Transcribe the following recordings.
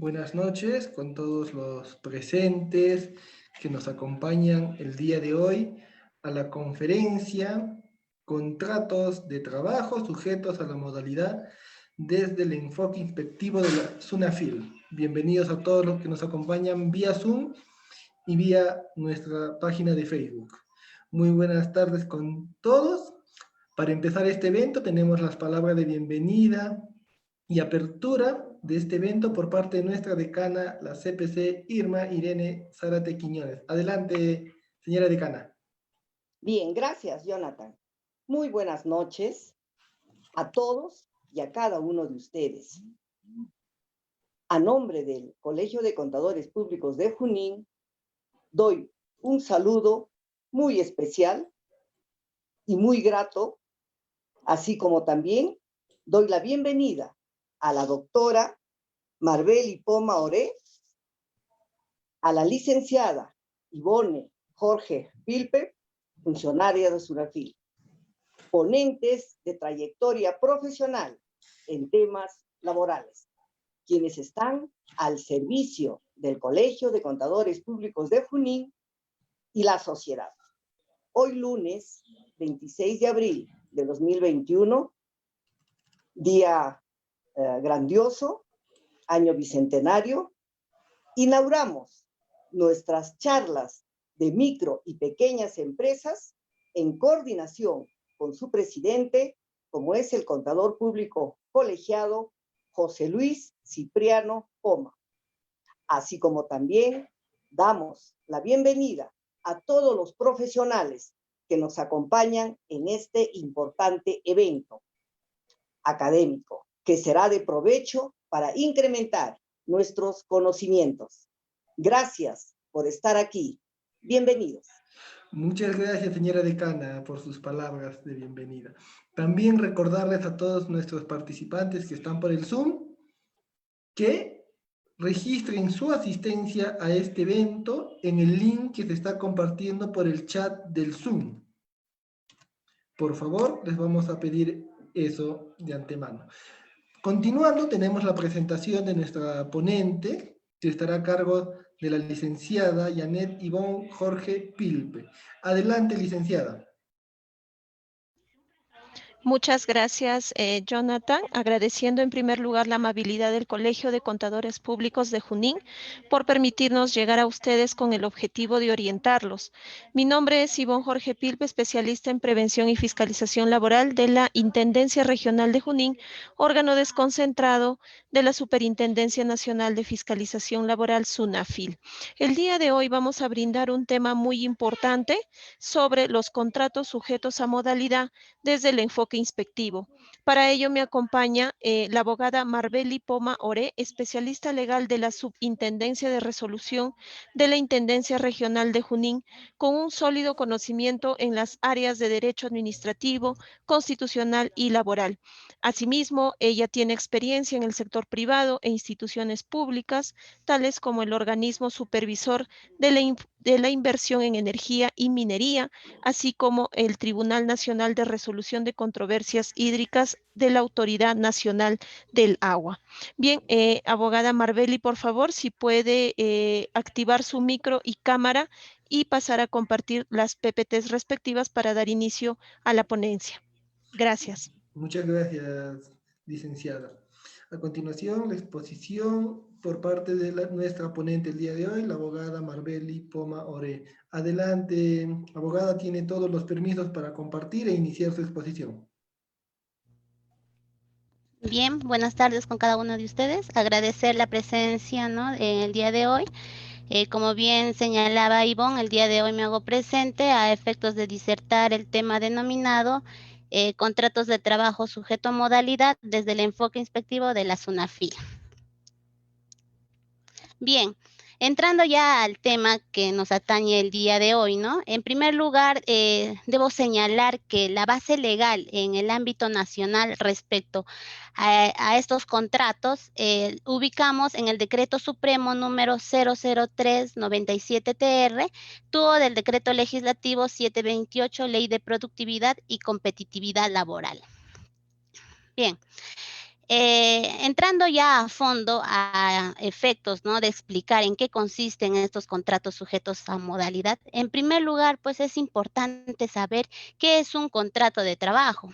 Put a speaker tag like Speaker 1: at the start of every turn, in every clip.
Speaker 1: Buenas noches con todos los presentes que nos acompañan el día de hoy a la conferencia Contratos de trabajo sujetos a la modalidad desde el enfoque inspectivo de la SUNAFIL. Bienvenidos a todos los que nos acompañan vía Zoom y vía nuestra página de Facebook. Muy buenas tardes con todos. Para empezar este evento tenemos las palabras de bienvenida y apertura de este evento por parte de nuestra decana, la CPC Irma Irene Zárate Quiñones. Adelante, señora decana.
Speaker 2: Bien, gracias, Jonathan. Muy buenas noches a todos y a cada uno de ustedes. A nombre del Colegio de Contadores Públicos de Junín, doy un saludo muy especial y muy grato, así como también doy la bienvenida a la doctora Marbeli Poma Oré, a la licenciada Ivone Jorge Pilpe, funcionaria de SUNAFIL, ponentes de trayectoria profesional en temas laborales, quienes están al servicio del Colegio de Contadores Públicos de Junín y la sociedad. Hoy lunes 26 de abril de 2021, día grandioso, año bicentenario, inauguramos nuestras charlas de micro y pequeñas empresas en coordinación con su presidente, como es el contador público colegiado José Luis Cipriano Poma. Así como también damos la bienvenida a todos los profesionales que nos acompañan en este importante evento académico, que será de provecho para incrementar nuestros conocimientos. Gracias por estar aquí. Bienvenidos.
Speaker 1: Muchas gracias, señora decana, por sus palabras de bienvenida. También recordarles a todos nuestros participantes que están por el Zoom que registren su asistencia a este evento en el link que se está compartiendo por el chat del Zoom. Por favor, les vamos a pedir eso de antemano. Continuando, tenemos la presentación de nuestra ponente, que estará a cargo de la licenciada Janet Ivonne Jorge Pilpe. Adelante, licenciada.
Speaker 3: Muchas gracias, Jonathan. Agradeciendo en primer lugar la amabilidad del Colegio de Contadores Públicos de Junín por permitirnos llegar a ustedes con el objetivo de orientarlos. Mi nombre es Ivonne Jorge Pilpe, especialista en prevención y fiscalización laboral de la Intendencia Regional de Junín, órgano desconcentrado de la Superintendencia Nacional de Fiscalización Laboral, SUNAFIL. El día de hoy vamos a brindar un tema muy importante sobre los contratos sujetos a modalidad desde el enfoque inspectivo. Para ello me acompaña la abogada Marbeli Poma Oré, especialista legal de la Subintendencia de Resolución de la Intendencia Regional de Junín, con un sólido conocimiento en las áreas de derecho administrativo, constitucional y laboral. Asimismo, ella tiene experiencia en el sector privado e instituciones públicas, tales como el organismo supervisor de la inversión en energía y minería, así como el Tribunal Nacional de Resolución de Controversias Hídricas de la Autoridad Nacional del Agua. Bien, abogada Marbeli, por favor, si puede activar su micro y cámara y pasar a compartir las PPTs respectivas para dar inicio a la ponencia. Gracias.
Speaker 1: Muchas gracias, licenciada. A continuación, la exposición por parte de nuestra ponente el día de hoy, la abogada Marbeli Poma Oré. Adelante, abogada, tiene todos los permisos para compartir e iniciar su exposición.
Speaker 4: Bien, buenas tardes con cada uno de ustedes. Agradecer la presencia, ¿no?, el día de hoy. Como bien señalaba Ivonne, el día de hoy me hago presente a efectos de disertar el tema denominado contratos de trabajo sujeto a modalidad desde el enfoque inspectivo de la SUNAFIL. Bien, entrando ya al tema que nos atañe el día de hoy, ¿no? En primer lugar, debo señalar que la base legal en el ámbito nacional respecto a estos contratos ubicamos en el Decreto Supremo número 00397-TR, tuvo del Decreto Legislativo 728, Ley de Productividad y Competitividad Laboral. Bien. Entrando ya a fondo a efectos, ¿no?, de explicar en qué consisten estos contratos sujetos a modalidad, en primer lugar, pues es importante saber qué es un contrato de trabajo.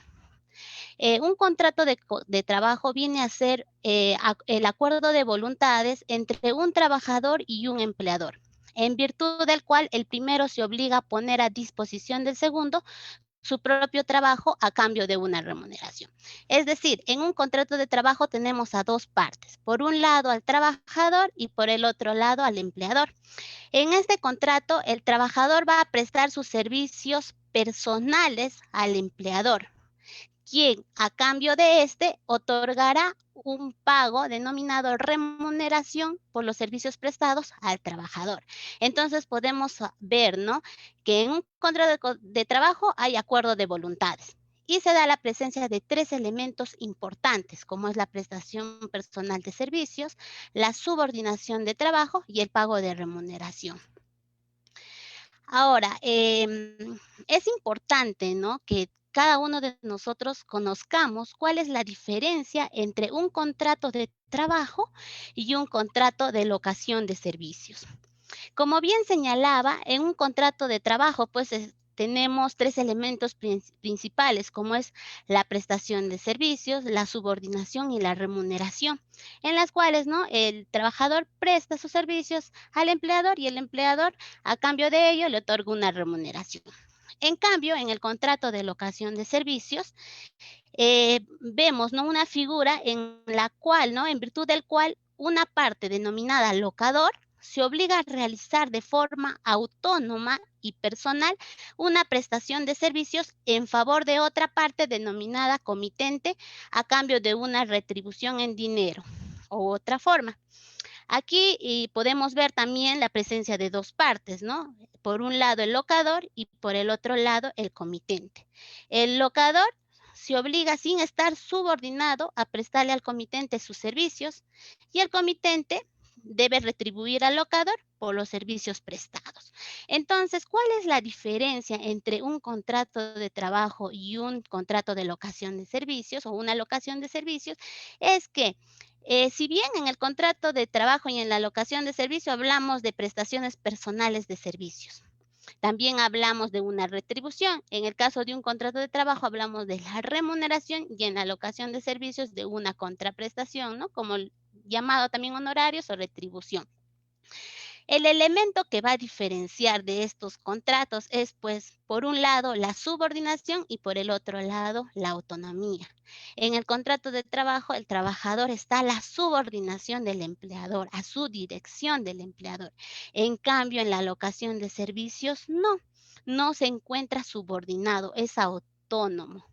Speaker 4: Un contrato de trabajo viene a ser el acuerdo de voluntades entre un trabajador y un empleador, en virtud del cual el primero se obliga a poner a disposición del segundo su propio trabajo a cambio de una remuneración. Es decir, en un contrato de trabajo tenemos a dos partes, por un lado al trabajador y por el otro lado al empleador. En este contrato, el trabajador va a prestar sus servicios personales al empleador, quien a cambio de este otorgará un pago denominado remuneración por los servicios prestados al trabajador. Entonces podemos ver, ¿no?, que en un contrato de trabajo hay acuerdo de voluntades y se da la presencia de tres elementos importantes, como es la prestación personal de servicios, la subordinación de trabajo y el pago de remuneración. Ahora, es importante, ¿no?, que cada uno de nosotros conozcamos cuál es la diferencia entre un contrato de trabajo y un contrato de locación de servicios. Como bien señalaba, en un contrato de trabajo, pues tenemos tres elementos principales, como es la prestación de servicios, la subordinación y la remuneración, en las cuales, ¿no?, el trabajador presta sus servicios al empleador y el empleador, a cambio de ello, le otorga una remuneración. En cambio, en el contrato de locación de servicios, vemos, ¿no?, una figura en la cual, ¿no?, en virtud del cual una parte denominada locador se obliga a realizar de forma autónoma y personal una prestación de servicios en favor de otra parte denominada comitente a cambio de una retribución en dinero o otra forma. Aquí podemos ver también la presencia de dos partes, ¿no? Por un lado el locador y por el otro lado el comitente. El locador se obliga sin estar subordinado a prestarle al comitente sus servicios y el comitente debe retribuir al locador por los servicios prestados. Entonces, ¿cuál es la diferencia entre un contrato de trabajo y un contrato de locación de servicios o una locación de servicios? Es que si bien en el contrato de trabajo y en la locación de servicio hablamos de prestaciones personales de servicios, también hablamos de una retribución. En el caso de un contrato de trabajo hablamos de la remuneración y en la locación de servicios de una contraprestación, ¿no?, como llamado también honorarios o retribución. El elemento que va a diferenciar de estos contratos es, pues, por un lado, la subordinación y por el otro lado, la autonomía. En el contrato de trabajo, el trabajador está a la subordinación del empleador, a su dirección del empleador. En cambio, en la locación de servicios, no se encuentra subordinado, es autónomo.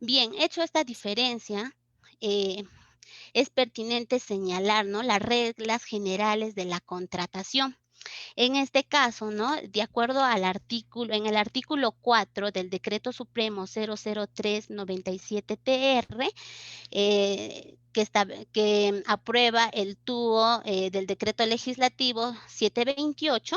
Speaker 4: Bien, hecho esta diferencia, es pertinente señalar, ¿no?, las reglas generales de la contratación. En este caso, ¿no?, de acuerdo al artículo, en el artículo 4 del Decreto Supremo 00397-TR, que aprueba el TUO del Decreto Legislativo 728,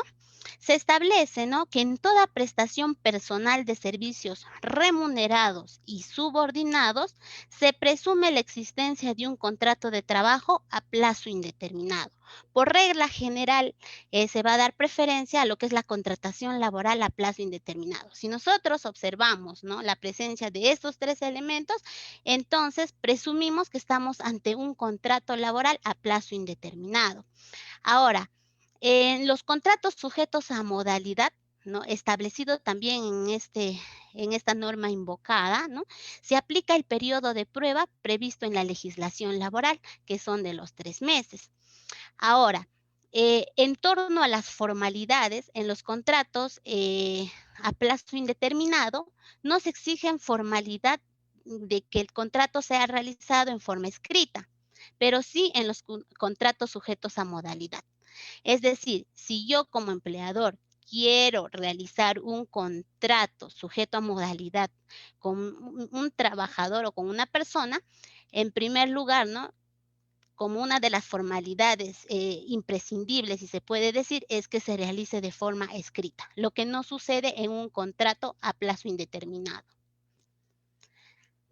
Speaker 4: se establece, ¿no?, que en toda prestación personal de servicios remunerados y subordinados se presume la existencia de un contrato de trabajo a plazo indeterminado. Por regla general, se va a dar preferencia a lo que es la contratación laboral a plazo indeterminado. Si nosotros observamos, ¿no?, la presencia de estos tres elementos, entonces presumimos que estamos ante un contrato laboral a plazo indeterminado. Ahora, en los contratos sujetos a modalidad, ¿no?, establecido también en esta norma invocada, ¿no?, se aplica el periodo de prueba previsto en la legislación laboral, que son de los 3 meses. Ahora, en torno a las formalidades, en los contratos a plazo indeterminado, no se exigen formalidad de que el contrato sea realizado en forma escrita, pero sí en los contratos sujetos a modalidad. Es decir, si yo como empleador quiero realizar un contrato sujeto a modalidad con un trabajador o con una persona, en primer lugar, ¿no?, como una de las formalidades imprescindibles, si se puede decir, es que se realice de forma escrita, lo que no sucede en un contrato a plazo indeterminado.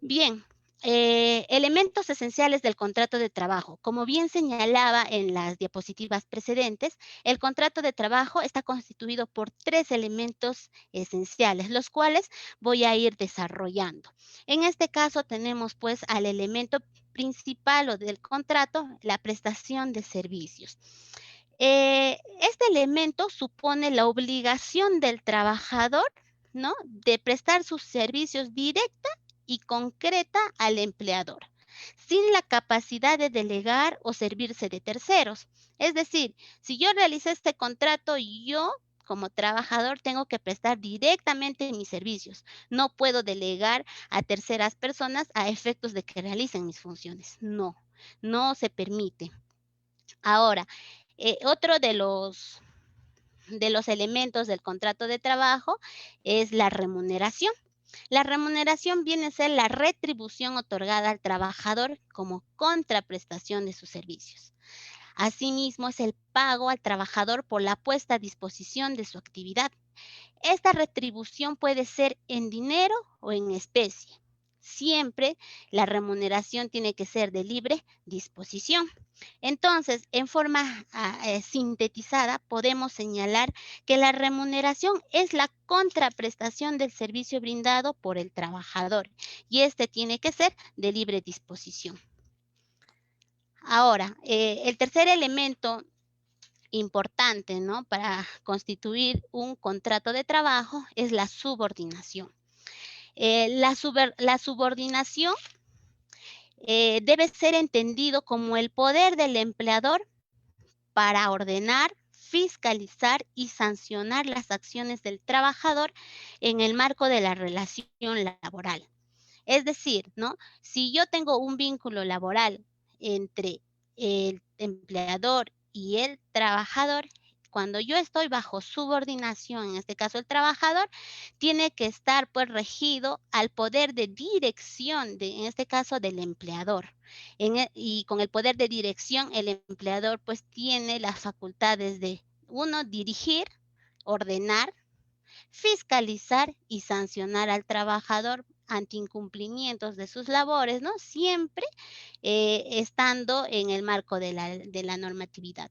Speaker 4: Bien, elementos esenciales del contrato de trabajo. Como bien señalaba en las diapositivas precedentes, el contrato de trabajo está constituido por 3 elementos esenciales, los cuales voy a ir desarrollando. En este caso tenemos pues al elemento principal o del contrato, la prestación de servicios. Este elemento supone la obligación del trabajador, ¿no?, de prestar sus servicios directa y concreta al empleador, sin la capacidad de delegar o servirse de terceros. Es decir, si yo realicé este contrato, yo como trabajador tengo que prestar directamente mis servicios. No puedo delegar a terceras personas a efectos de que realicen mis funciones. No, no se permite. Ahora, otro de los elementos del contrato de trabajo es la remuneración. La remuneración viene a ser la retribución otorgada al trabajador como contraprestación de sus servicios. Asimismo, es el pago al trabajador por la puesta a disposición de su actividad. Esta retribución puede ser en dinero o en especie. Siempre la remuneración tiene que ser de libre disposición. Entonces, en forma sintetizada, podemos señalar que la remuneración es la contraprestación del servicio brindado por el trabajador y este tiene que ser de libre disposición. Ahora, el tercer elemento importante, ¿no?, para constituir un contrato de trabajo es la subordinación. La subordinación debe ser entendido como el poder del empleador para ordenar, fiscalizar y sancionar las acciones del trabajador en el marco de la relación laboral. Es decir, ¿no?, si yo tengo un vínculo laboral entre el empleador y el trabajador, cuando yo estoy bajo subordinación, en este caso el trabajador, tiene que estar pues regido al poder de dirección, en este caso del empleador. Y con el poder de dirección, el empleador pues tiene las facultades de, uno, dirigir, ordenar, fiscalizar y sancionar al trabajador ante incumplimientos de sus labores, ¿no?, siempre estando en el marco de la normatividad.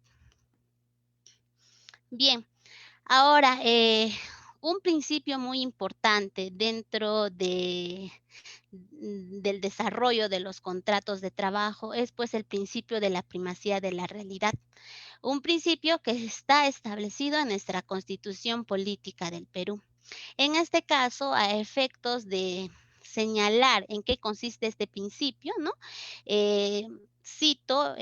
Speaker 4: Bien, ahora, un principio muy importante dentro del desarrollo de los contratos de trabajo es pues el principio de la primacía de la realidad. Un principio que está establecido en nuestra Constitución Política del Perú. En este caso, a efectos de señalar en qué consiste este principio, ¿no?, cito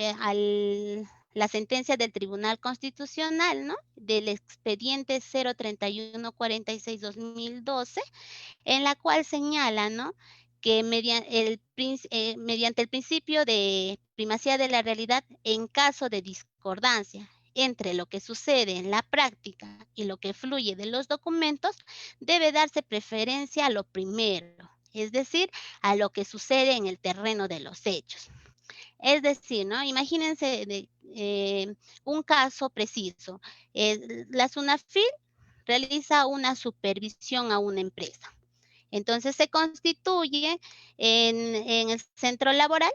Speaker 4: la sentencia del Tribunal Constitucional, ¿no?, del expediente 03146/2012, en la cual señala, ¿no?, que mediante el principio de primacía de la realidad, en caso de discordancia entre lo que sucede en la práctica y lo que fluye de los documentos, debe darse preferencia a lo primero, es decir, a lo que sucede en el terreno de los hechos. Es decir, ¿no? Imagínense un caso preciso. La SUNAFIL realiza una supervisión a una empresa. Entonces se constituye en el centro laboral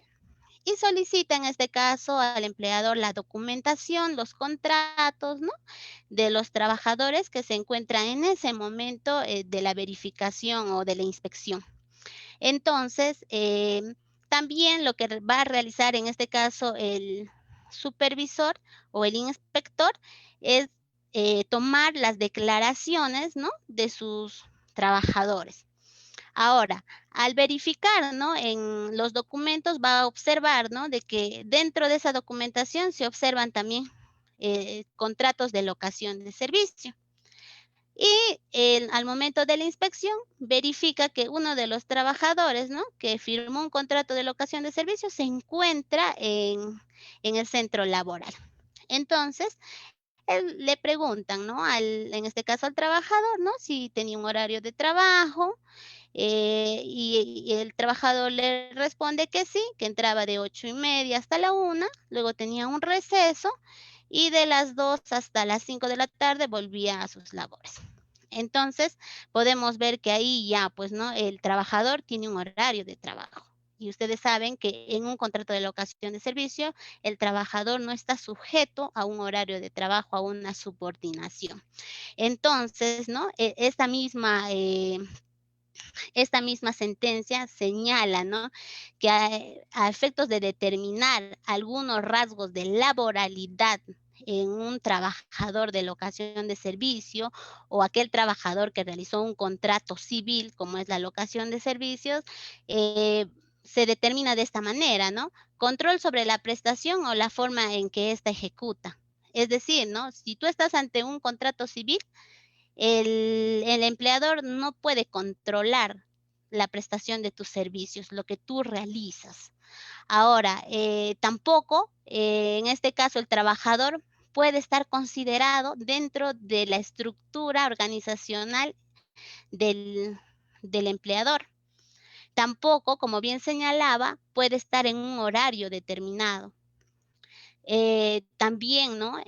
Speaker 4: y solicita en este caso al empleador la documentación, los contratos, ¿no? De los trabajadores que se encuentran en ese momento de la verificación o de la inspección. Entonces, también lo que va a realizar en este caso el supervisor o el inspector es tomar las declaraciones, ¿no? De sus trabajadores. Ahora, al verificar, ¿no? En los documentos va a observar, ¿no? De que dentro de esa documentación se observan también contratos de locación de servicio. Y al momento de la inspección verifica que uno de los trabajadores, ¿no? Que firmó un contrato de locación de servicio se encuentra en el centro laboral. Entonces, le preguntan, ¿no? En este caso al trabajador, ¿no? Si tenía un horario de trabajo, y el trabajador le responde que sí, que entraba de 8:30 hasta la 1, luego tenía un receso y de las 2 hasta las 5 de la tarde volvía a sus labores. Entonces, podemos ver que ahí ya, pues, ¿no? El trabajador tiene un horario de trabajo. Y ustedes saben que en un contrato de locación de servicio, el trabajador no está sujeto a un horario de trabajo, a una subordinación. Entonces, ¿no? Esta misma sentencia señala, ¿no? Que a efectos de determinar algunos rasgos de laboralidad en un trabajador de locación de servicio o aquel trabajador que realizó un contrato civil, como es la locación de servicios, se determina de esta manera, ¿no? Control sobre la prestación o la forma en que ésta ejecuta. Es decir, ¿no? Si tú estás ante un contrato civil, el empleador no puede controlar la prestación de tus servicios, lo que tú realizas. Ahora, tampoco, en este caso, el trabajador puede estar considerado dentro de la estructura organizacional del empleador. Tampoco, como bien señalaba, puede estar en un horario determinado. También, ¿no?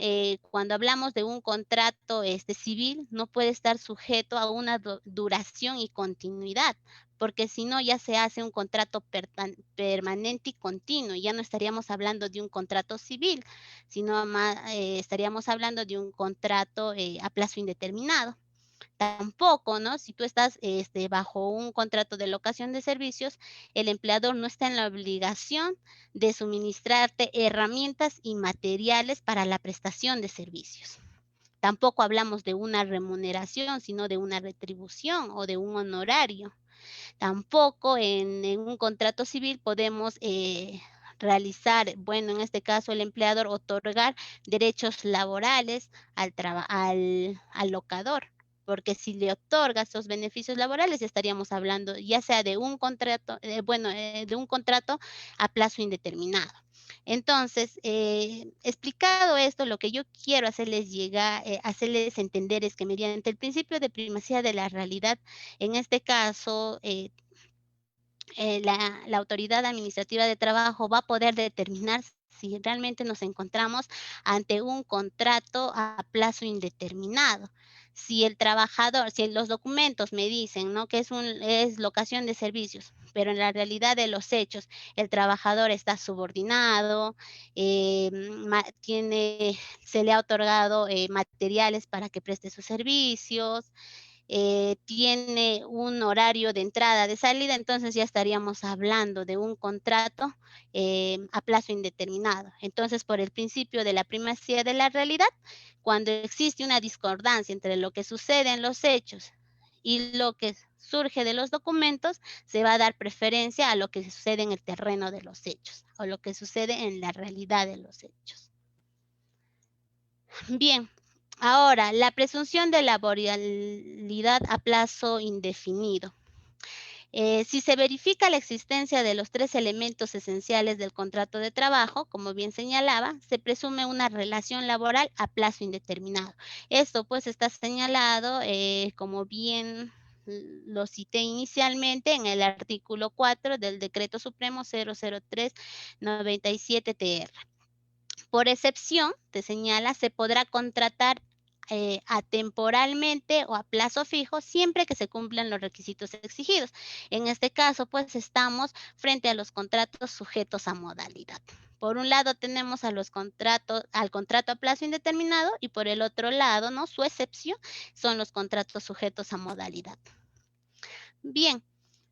Speaker 4: Cuando hablamos de un contrato civil, no puede estar sujeto a una duración y continuidad, porque si no ya se hace un contrato permanente y continuo, ya no estaríamos hablando de un contrato civil, sino estaríamos hablando de un contrato a plazo indeterminado. Tampoco, ¿no? Si tú estás bajo un contrato de locación de servicios, el empleador no está en la obligación de suministrarte herramientas y materiales para la prestación de servicios. Tampoco hablamos de una remuneración, sino de una retribución o de un honorario. Tampoco en un contrato civil podemos realizar, bueno, en este caso el empleador otorgar derechos laborales al locador, porque si le otorga esos beneficios laborales estaríamos hablando ya sea de un contrato, de un contrato a plazo indeterminado. Entonces, explicado esto, lo que yo quiero hacerles llegar, hacerles entender es que mediante el principio de primacía de la realidad, en este caso, la autoridad administrativa de trabajo va a poder determinar si realmente nos encontramos ante un contrato a plazo indeterminado. Si el trabajador, si los documentos me dicen, ¿no? Que es locación de servicios, pero en la realidad de los hechos, el trabajador está subordinado, se le ha otorgado materiales para que preste sus servicios, tiene un horario de entrada, de salida, entonces ya estaríamos hablando de un contrato a plazo indeterminado. Entonces, por el principio de la primacía de la realidad, cuando existe una discordancia entre lo que sucede en los hechos y lo que surge de los documentos, se va a dar preferencia a lo que sucede en el terreno de los hechos o lo que sucede en la realidad de los hechos. Bien, ahora, la presunción de laboralidad a plazo indefinido. Si se verifica la existencia de los 3 elementos esenciales del contrato de trabajo, como bien señalaba, se presume una relación laboral a plazo indeterminado. Esto pues está señalado, como bien lo cité inicialmente en el artículo 4 del Decreto Supremo 003/97-TR. Por excepción, te señala, se podrá contratar atemporalmente o a plazo fijo siempre que se cumplan los requisitos exigidos. En este caso, pues estamos frente a los contratos sujetos a modalidad. Por un lado tenemos al contrato a plazo indeterminado y por el otro lado, ¿no? Su excepción son los contratos sujetos a modalidad. Bien,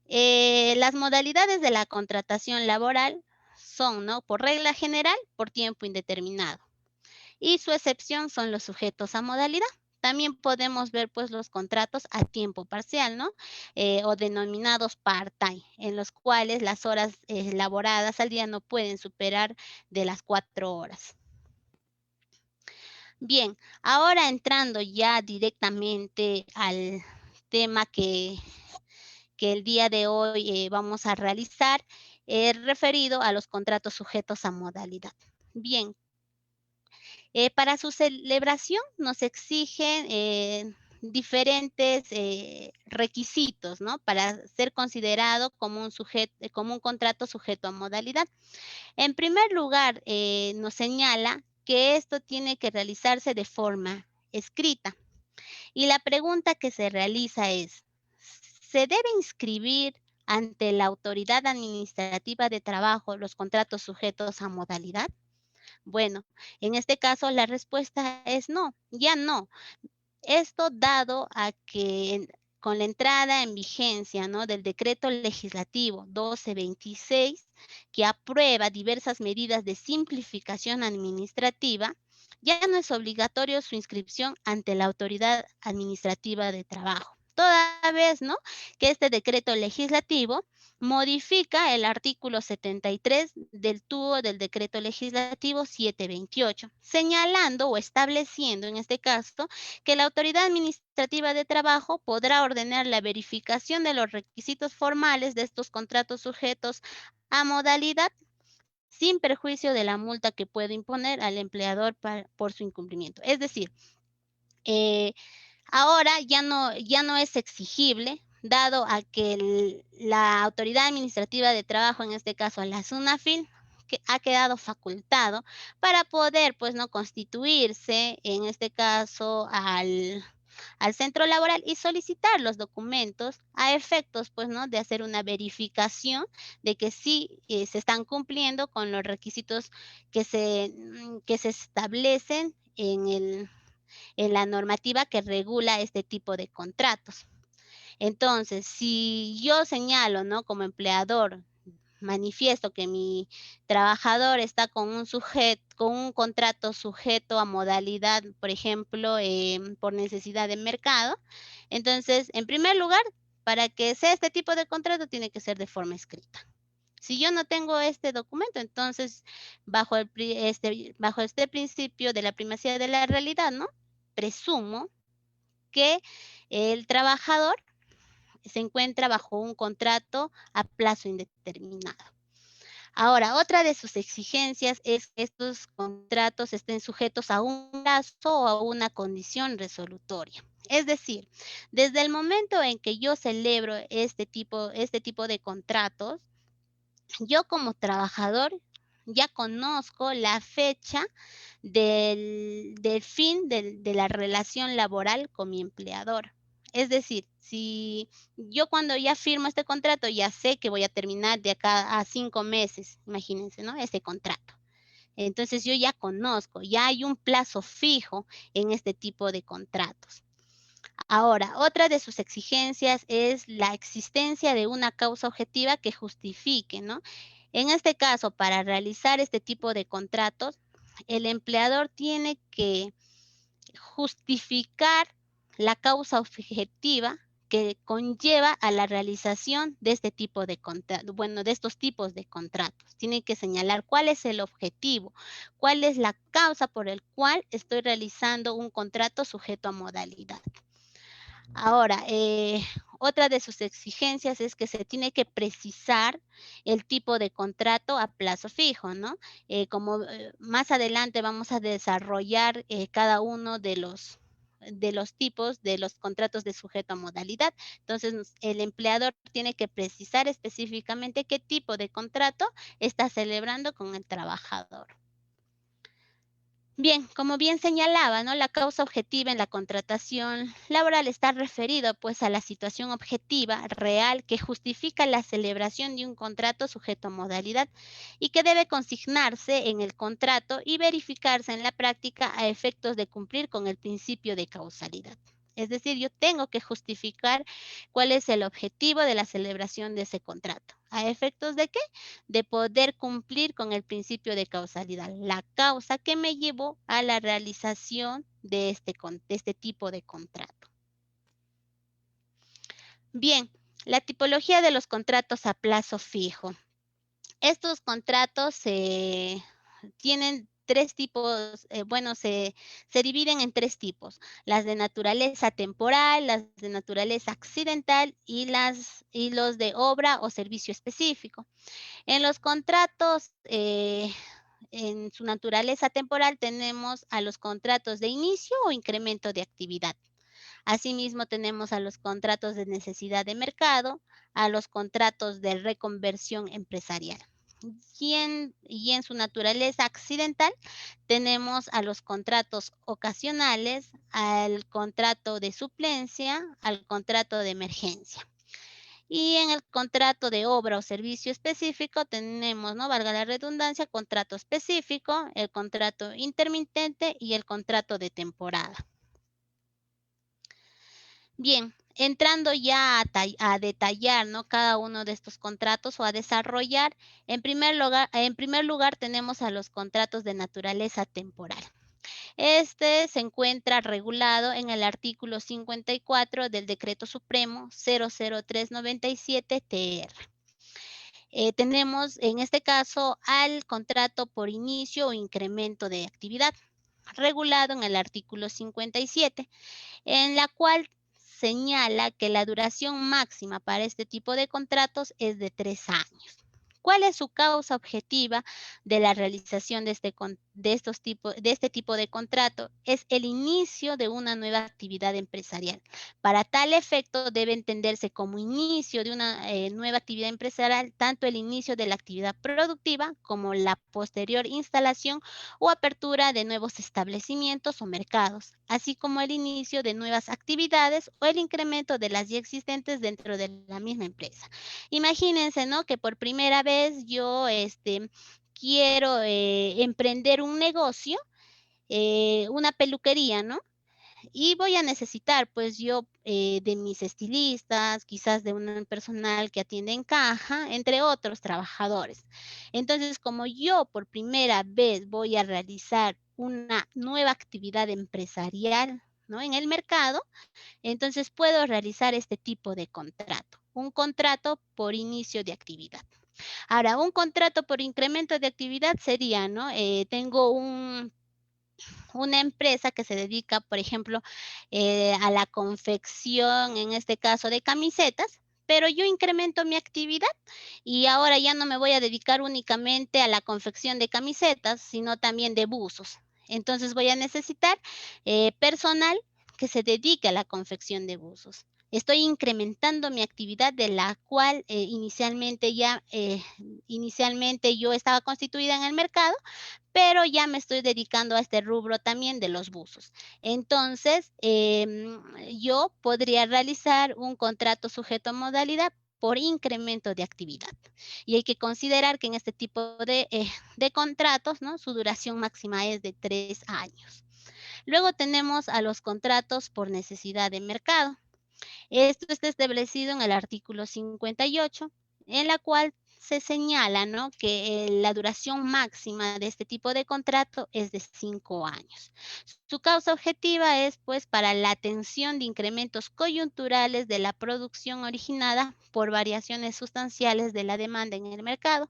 Speaker 4: las modalidades de la contratación laboral son, ¿no? Por regla general, por tiempo indeterminado. Y su excepción son los sujetos a modalidad. También podemos ver pues los contratos a tiempo parcial, ¿no? O denominados part-time, en los cuales las horas laboradas al día no pueden superar de las 4 horas. Bien, ahora entrando ya directamente al tema que el día de hoy vamos a realizar, referido a los contratos sujetos a modalidad. Bien, para su celebración nos exigen diferentes requisitos, ¿no? Para ser considerado como un contrato sujeto a modalidad. En primer lugar, nos señala que esto tiene que realizarse de forma escrita. Y la pregunta que se realiza es, ¿se debe inscribir ante la autoridad administrativa de trabajo los contratos sujetos a modalidad? Bueno, en este caso la respuesta es no, ya no. Esto dado a que con la entrada en vigencia, ¿no? del decreto legislativo 1226, que aprueba diversas medidas de simplificación administrativa, ya no es obligatorio su inscripción ante la autoridad administrativa de trabajo. Toda vez, ¿no? que este decreto legislativo modifica el artículo 73 del TUO del decreto legislativo 728, señalando o estableciendo en este caso que la autoridad administrativa de trabajo podrá ordenar la verificación de los requisitos formales de estos contratos sujetos a modalidad sin perjuicio de la multa que puede imponer al empleador por su incumplimiento. Es decir, ahora ya no es exigible, dado a que la autoridad administrativa de trabajo, en este caso la SUNAFIL, que ha quedado facultado para poder, pues, no constituirse, en este caso, al centro laboral y solicitar los documentos a efectos, pues, ¿no? de hacer una verificación de que sí se están cumpliendo con los requisitos que se establecen en la normativa que regula este tipo de contratos. Entonces, si yo señalo, ¿no? como empleador, manifiesto que mi trabajador está con un contrato sujeto a modalidad, por ejemplo, por necesidad de mercado, entonces, en primer lugar, para que sea este tipo de contrato, tiene que ser de forma escrita. Si yo no tengo este documento, entonces, bajo este principio de la primacía de la realidad, ¿no? Presumo que el trabajador se encuentra bajo un contrato a plazo indeterminado. Ahora, otra de sus exigencias es que estos contratos estén sujetos a un plazo o a una condición resolutoria. Es decir, desde el momento en que yo celebro este tipo de contratos, yo como trabajador ya conozco la fecha del fin de la relación laboral con mi empleador. Es decir, si yo cuando ya firmo este contrato ya sé que voy a terminar de acá a 5 meses, imagínense, ¿no? Este contrato. Entonces yo ya conozco, ya hay un plazo fijo en este tipo de contratos. Ahora, otra de sus exigencias es la existencia de una causa objetiva que justifique, ¿no? En este caso, para realizar este tipo de contratos, el empleador tiene que justificar la causa objetiva que conlleva a la realización de este tipo de contratos, bueno, de estos tipos de contratos. Tiene que señalar cuál es el objetivo, cuál es la causa por el cual estoy realizando un contrato sujeto a modalidad. Ahora, otra de sus exigencias es que se tiene que precisar el tipo de contrato a plazo fijo, ¿no? Como más adelante vamos a desarrollar cada uno de los tipos de los contratos de sujeto a modalidad. Entonces, el empleador tiene que precisar específicamente qué tipo de contrato está celebrando con el trabajador. Bien, como bien señalaba, ¿no? La causa objetiva en la contratación laboral está referido pues a la situación objetiva real que justifica la celebración de un contrato sujeto a modalidad y que debe consignarse en el contrato y verificarse en la práctica a efectos de cumplir con el principio de causalidad. Es decir, yo tengo que justificar cuál es el objetivo de la celebración de ese contrato. ¿A efectos de qué? De poder cumplir con el principio de causalidad, la causa que me llevó a la realización de este tipo de contrato. Bien, la tipología de los contratos a plazo fijo. Estos contratos tienen tres tipos, se dividen en tres tipos: las de naturaleza temporal, las de naturaleza accidental y los de obra o servicio específico. En los contratos, en su naturaleza temporal, tenemos a los contratos de inicio o incremento de actividad. Asimismo, tenemos a los contratos de necesidad de mercado, a los contratos de reconversión empresarial. Y en su naturaleza accidental, tenemos a los contratos ocasionales, al contrato de suplencia, al contrato de emergencia. Y en el contrato de obra o servicio específico tenemos, ¿no?, valga la redundancia, contrato específico, el contrato intermitente y el contrato de temporada. Bien, entrando ya a detallar, ¿no?, cada uno de estos contratos o a desarrollar, en primer lugar tenemos a los contratos de naturaleza temporal. Este se encuentra regulado en el artículo 54 del Decreto Supremo 00397-TR. Tenemos en este caso al contrato por inicio o incremento de actividad, regulado en el artículo 57, en la cual señala que la duración máxima para este tipo de contratos es de 3 años. ¿Cuál es su causa objetiva de la realización de este tipo de contrato? Es el inicio de una nueva actividad empresarial. Para tal efecto debe entenderse como inicio de una nueva actividad empresarial tanto el inicio de la actividad productiva como la posterior instalación o apertura de nuevos establecimientos o mercados, así como el inicio de nuevas actividades o el incremento de las ya existentes dentro de la misma empresa. Imagínense, ¿no?, que por primera vez yo quiero emprender un negocio, una peluquería, ¿no? Y voy a necesitar, pues yo, de mis estilistas, quizás de un personal que atiende en caja, entre otros trabajadores. Entonces, como yo por primera vez voy a realizar una nueva actividad empresarial, ¿no?, en el mercado, entonces puedo realizar este tipo de contrato, un contrato por inicio de actividad. Ahora, un contrato por incremento de actividad sería, ¿no? Tengo una empresa que se dedica, por ejemplo, a la confección, en este caso, de camisetas, pero yo incremento mi actividad y ahora ya no me voy a dedicar únicamente a la confección de camisetas, sino también de buzos. Entonces voy a necesitar personal que se dedique a la confección de buzos. Estoy incrementando mi actividad de la cual inicialmente yo estaba constituida en el mercado, pero ya me estoy dedicando a este rubro también de los buzos. Entonces, yo podría realizar un contrato sujeto a modalidad por incremento de actividad. Y hay que considerar que en este tipo de contratos, ¿no?, su duración máxima es de 3 años. Luego tenemos a los contratos por necesidad de mercado. Esto está establecido en el artículo 58, en la cual se señala, ¿no?, que la duración máxima de este tipo de contrato es de 5 años. Su causa objetiva es, pues, para la atención de incrementos coyunturales de la producción originada por variaciones sustanciales de la demanda en el mercado,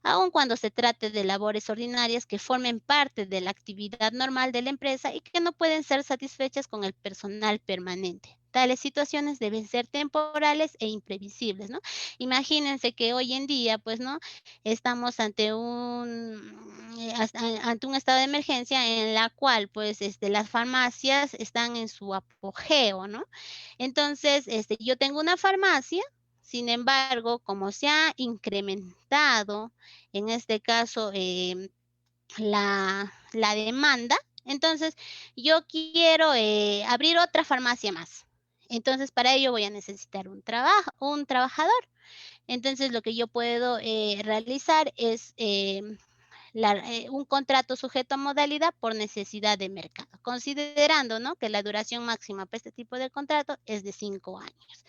Speaker 4: aun cuando se trate de labores ordinarias que formen parte de la actividad normal de la empresa y que no pueden ser satisfechas con el personal permanente, Tales situaciones deben ser temporales e imprevisibles, ¿no? Imagínense que hoy en día, pues, ¿no? Estamos ante ante un estado de emergencia en la cual, pues, las farmacias están en su apogeo, ¿no? Entonces, yo tengo una farmacia, sin embargo, como se ha incrementado, en este caso, la demanda, entonces yo quiero abrir otra farmacia más. Entonces, para ello voy a necesitar un trabajador. Entonces, lo que yo puedo realizar es un contrato sujeto a modalidad por necesidad de mercado, considerando, ¿no?, que la duración máxima para este tipo de contrato es de 5 años.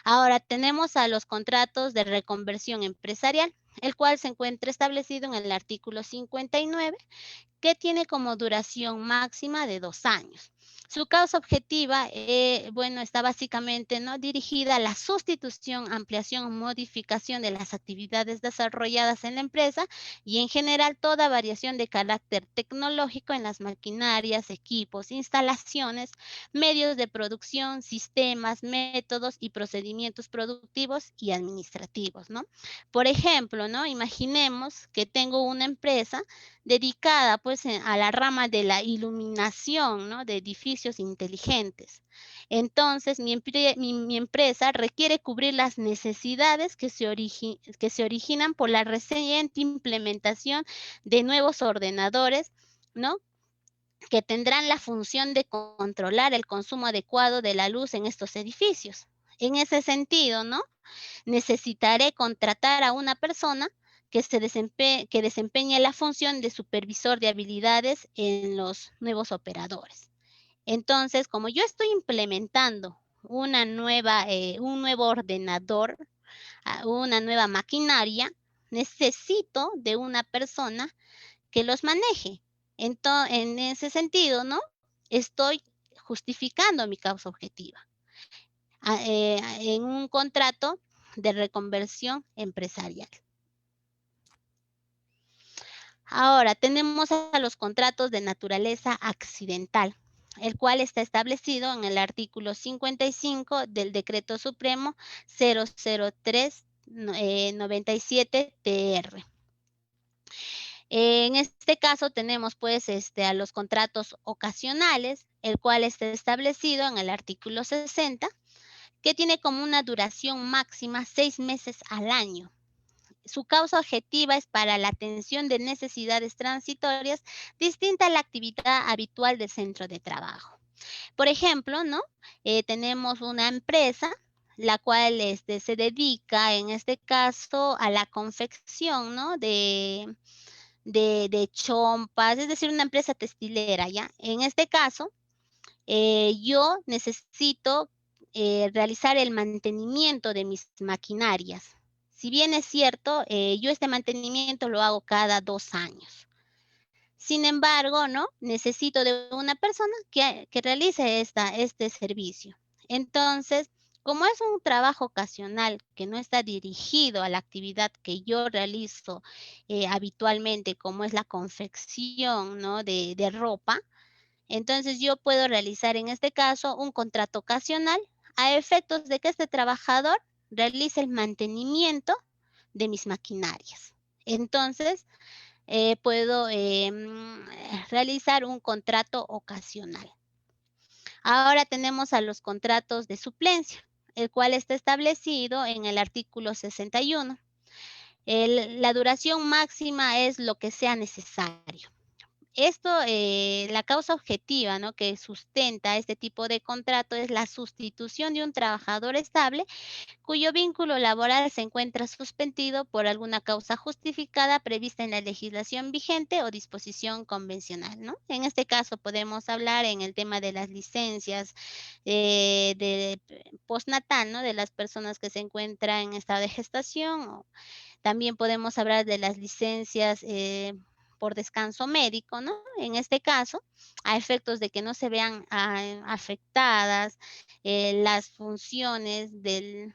Speaker 4: Ahora tenemos a los contratos de reconversión empresarial, el cual se encuentra establecido en el artículo 59, que tiene como duración máxima de 2 años. Su causa objetiva, bueno, está básicamente, ¿no?, dirigida a la sustitución, ampliación o modificación de las actividades desarrolladas en la empresa y en general toda variación de carácter tecnológico en las maquinarias, equipos, instalaciones, medios de producción, sistemas, métodos y procedimientos productivos y administrativos, ¿no? Por ejemplo, ¿no?, imaginemos que tengo una empresa dedicada pues a la rama de la iluminación, ¿no?, de edificios inteligentes. Entonces, mi empresa requiere cubrir las necesidades que se originan por la reciente implementación de nuevos ordenadores, ¿no?, que tendrán la función de controlar el consumo adecuado de la luz en estos edificios. En ese sentido, ¿no?, necesitaré contratar a una persona que desempeñe la función de supervisor de habilidades en los nuevos operadores. Entonces, como yo estoy implementando un nuevo ordenador, una nueva maquinaria, necesito de una persona que los maneje. En ese sentido, ¿no?, estoy justificando mi causa objetiva en un contrato de reconversión empresarial. Ahora, tenemos a los contratos de naturaleza accidental, el cual está establecido en el artículo 55 del Decreto Supremo 00397-TR. En este caso tenemos pues a los contratos ocasionales, el cual está establecido en el artículo 60, que tiene como una duración máxima 6 meses al año. Su causa objetiva es para la atención de necesidades transitorias distinta a la actividad habitual del centro de trabajo. Por ejemplo, ¿no?, tenemos una empresa la cual se dedica, en este caso, a la confección, ¿no?, de chompas, es decir, una empresa textilera, ¿ya? En este caso, yo necesito realizar el mantenimiento de mis maquinarias. Si bien es cierto, yo este mantenimiento lo hago cada 2 años. Sin embargo, ¿no?, necesito de una persona que realice este servicio. Entonces, como es un trabajo ocasional que no está dirigido a la actividad que yo realizo habitualmente, como es la confección, ¿no?, de ropa, entonces yo puedo realizar en este caso un contrato ocasional a efectos de que este trabajador realice el mantenimiento de mis maquinarias. Entonces, puedo realizar un contrato ocasional. Ahora tenemos a los contratos de suplencia, el cual está establecido en el artículo 61. La duración máxima es lo que sea necesario. Esto, la causa objetiva, ¿no?, que sustenta este tipo de contrato es la sustitución de un trabajador estable cuyo vínculo laboral se encuentra suspendido por alguna causa justificada prevista en la legislación vigente o disposición convencional, ¿no? En este caso podemos hablar en el tema de las licencias de postnatal, ¿no?, de las personas que se encuentran en estado de gestación, o también podemos hablar de las licencias por descanso médico, ¿no? En este caso, a efectos de que no se vean afectadas las funciones del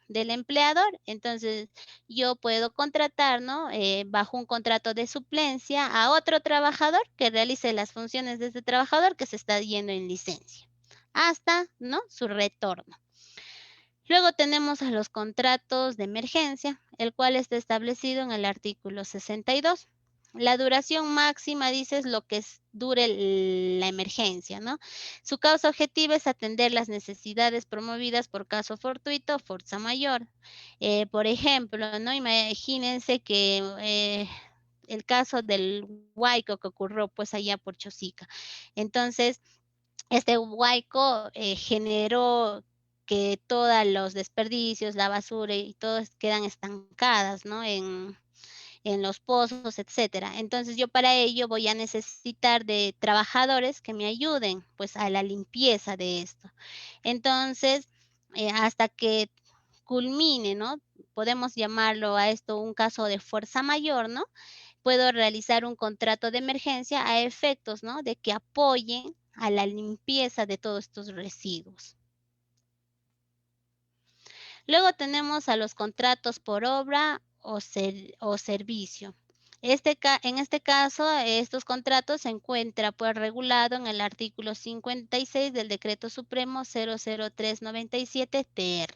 Speaker 4: empleador. Entonces, yo puedo contratar, ¿no?, bajo un contrato de suplencia a otro trabajador que realice las funciones de este trabajador que se está yendo en licencia. hasta, ¿no?, su retorno. Luego tenemos a los contratos de emergencia, el cual está establecido en el artículo 62. La duración máxima, dice, es lo que dure la emergencia, ¿no? Su causa objetiva es atender las necesidades promovidas por caso fortuito o fuerza mayor. Por ejemplo, ¿no?, imagínense que el caso del huaico que ocurrió pues allá por Chosica. Entonces, este huaico generó que todos los desperdicios, la basura y todo quedan estancadas, ¿no?, en los pozos, etcétera. Entonces, yo para ello voy a necesitar de trabajadores que me ayuden, pues, a la limpieza de esto. Entonces, hasta que culmine, ¿no?, podemos llamarlo a esto un caso de fuerza mayor, ¿no?, puedo realizar un contrato de emergencia a efectos, ¿no?, de que apoyen a la limpieza de todos estos residuos. Luego tenemos a los contratos por obra o servicio. En este caso, estos contratos se encuentran pues regulado en el artículo 56 del Decreto Supremo 00397-TR.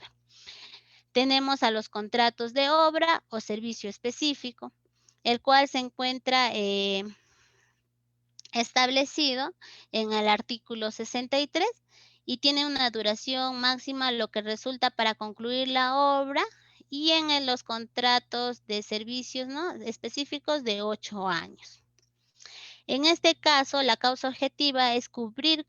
Speaker 4: Tenemos a los contratos de obra o servicio específico, el cual se encuentra establecido en el artículo 63 y tiene una duración máxima, lo que resulta para concluir la obra, y en los contratos de servicios, ¿no?, específicos de 8 años. En este caso, la causa objetiva es cubrir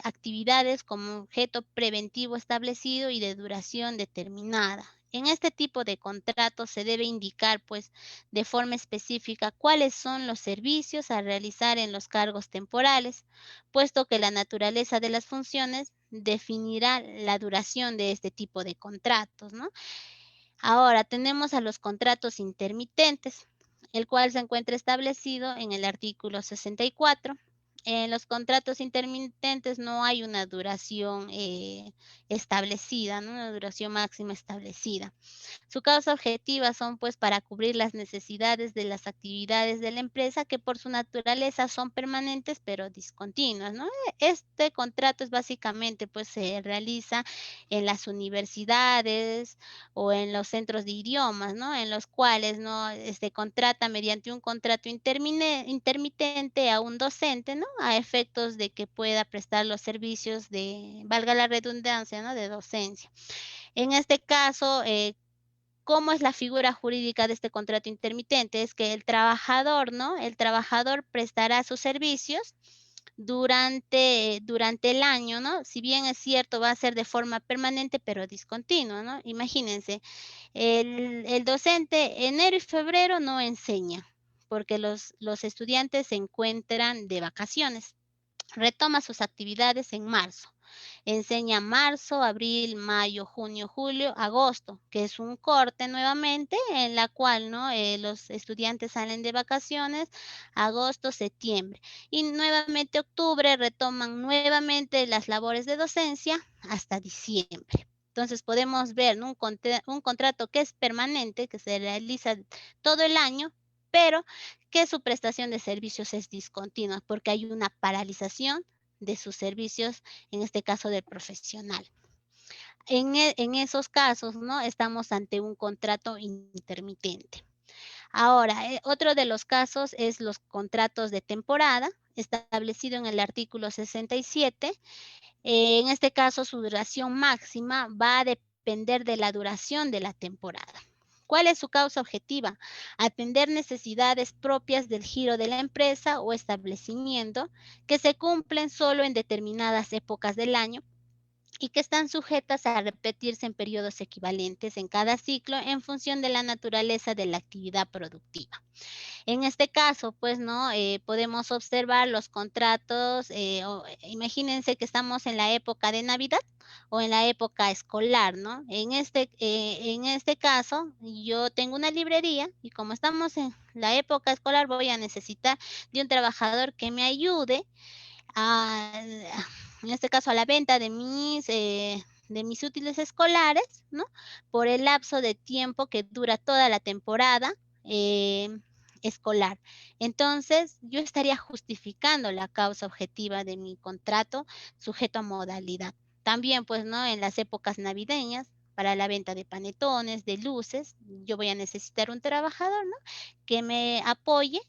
Speaker 4: actividades como objeto preventivo establecido y de duración determinada. En este tipo de contratos se debe indicar, pues, de forma específica cuáles son los servicios a realizar en los cargos temporales, puesto que la naturaleza de las funciones definirá la duración de este tipo de contratos, ¿no? Ahora tenemos a los contratos intermitentes, el cual se encuentra establecido en el artículo 64. En los contratos intermitentes no hay una duración establecida, ¿no?, una duración máxima establecida. Su causa objetiva son pues para cubrir las necesidades de las actividades de la empresa que por su naturaleza son permanentes pero discontinuas, ¿no? Este contrato es básicamente pues se realiza en las universidades o en los centros de idiomas, ¿no?, en los cuales, ¿no?, se contrata mediante un contrato intermitente a un docente, ¿no?, a efectos de que pueda prestar los servicios de, valga la redundancia, ¿no?, de docencia. En este caso, ¿cómo es la figura jurídica de este contrato intermitente? Es que el trabajador, ¿no?, el trabajador prestará sus servicios durante el año, ¿no? Si bien es cierto, va a ser de forma permanente, pero discontinua, ¿no? Imagínense, el docente enero y febrero no enseña, porque los estudiantes se encuentran de vacaciones. Retoma sus actividades en marzo. Enseña marzo, abril, mayo, junio, julio, agosto, que es un corte nuevamente en la cual, ¿no?, los estudiantes salen de vacaciones, agosto, septiembre. Y nuevamente octubre retoman nuevamente las labores de docencia hasta diciembre. Entonces podemos ver, ¿no?, un contrato que es permanente, que se realiza todo el año, pero que su prestación de servicios es discontinua porque hay una paralización de sus servicios, en este caso del profesional. En esos casos, ¿no?, estamos ante un contrato intermitente. Ahora, otro de los casos es los contratos de temporada, establecido en el artículo 67. En este caso, su duración máxima va a depender de la duración de la temporada. ¿Cuál es su causa objetiva? Atender necesidades propias del giro de la empresa o establecimiento que se cumplen solo en determinadas épocas del año y que están sujetas a repetirse en periodos equivalentes en cada ciclo en función de la naturaleza de la actividad productiva. En este caso, pues, ¿no?, podemos observar los contratos, imagínense que estamos en la época de Navidad o en la época escolar, ¿no? En este caso, yo tengo una librería y como estamos en la época escolar, voy a necesitar de un trabajador que me ayude a, en este caso, a la venta de mis útiles escolares, ¿no?, por el lapso de tiempo que dura toda la temporada. escolar. Entonces, yo estaría justificando la causa objetiva de mi contrato sujeto a modalidad. También, pues, ¿no? En las épocas navideñas, para la venta de panetones, de luces, yo voy a necesitar un trabajador, ¿no? Que me apoye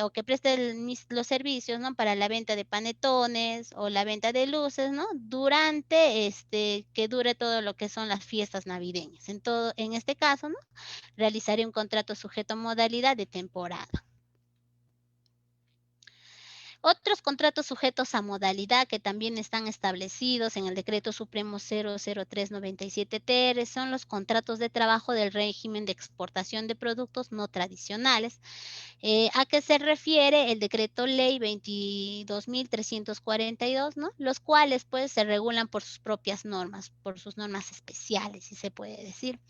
Speaker 4: o que preste los servicios, ¿no? Para la venta de panetones o la venta de luces, ¿no? Durante, que dure todo lo que son las fiestas navideñas. En este caso, ¿no? Realizaré un contrato sujeto a modalidad de temporada. Otros contratos sujetos a modalidad que también están establecidos en el Decreto Supremo 00397-TR son los contratos de trabajo del régimen de exportación de productos no tradicionales. ¿A qué se refiere el Decreto Ley 22.342, ¿no? Los cuales pues se regulan por sus propias normas, por sus normas especiales, si se puede decir.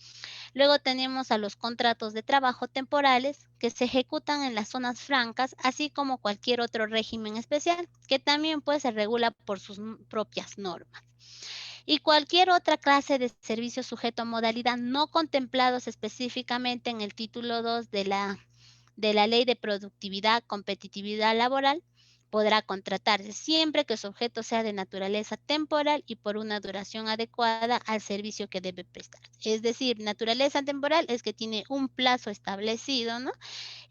Speaker 4: Luego tenemos a los contratos de trabajo temporales que se ejecutan en las zonas francas, así como cualquier otro régimen especial, que también pues se regula por sus propias normas. Y cualquier otra clase de servicio sujeto a modalidad no contemplados específicamente en el título 2 de la Ley de Productividad, Competitividad Laboral, podrá contratarse siempre que su objeto sea de naturaleza temporal y por una duración adecuada al servicio que debe prestar. Es decir, naturaleza temporal es que tiene un plazo establecido, ¿no?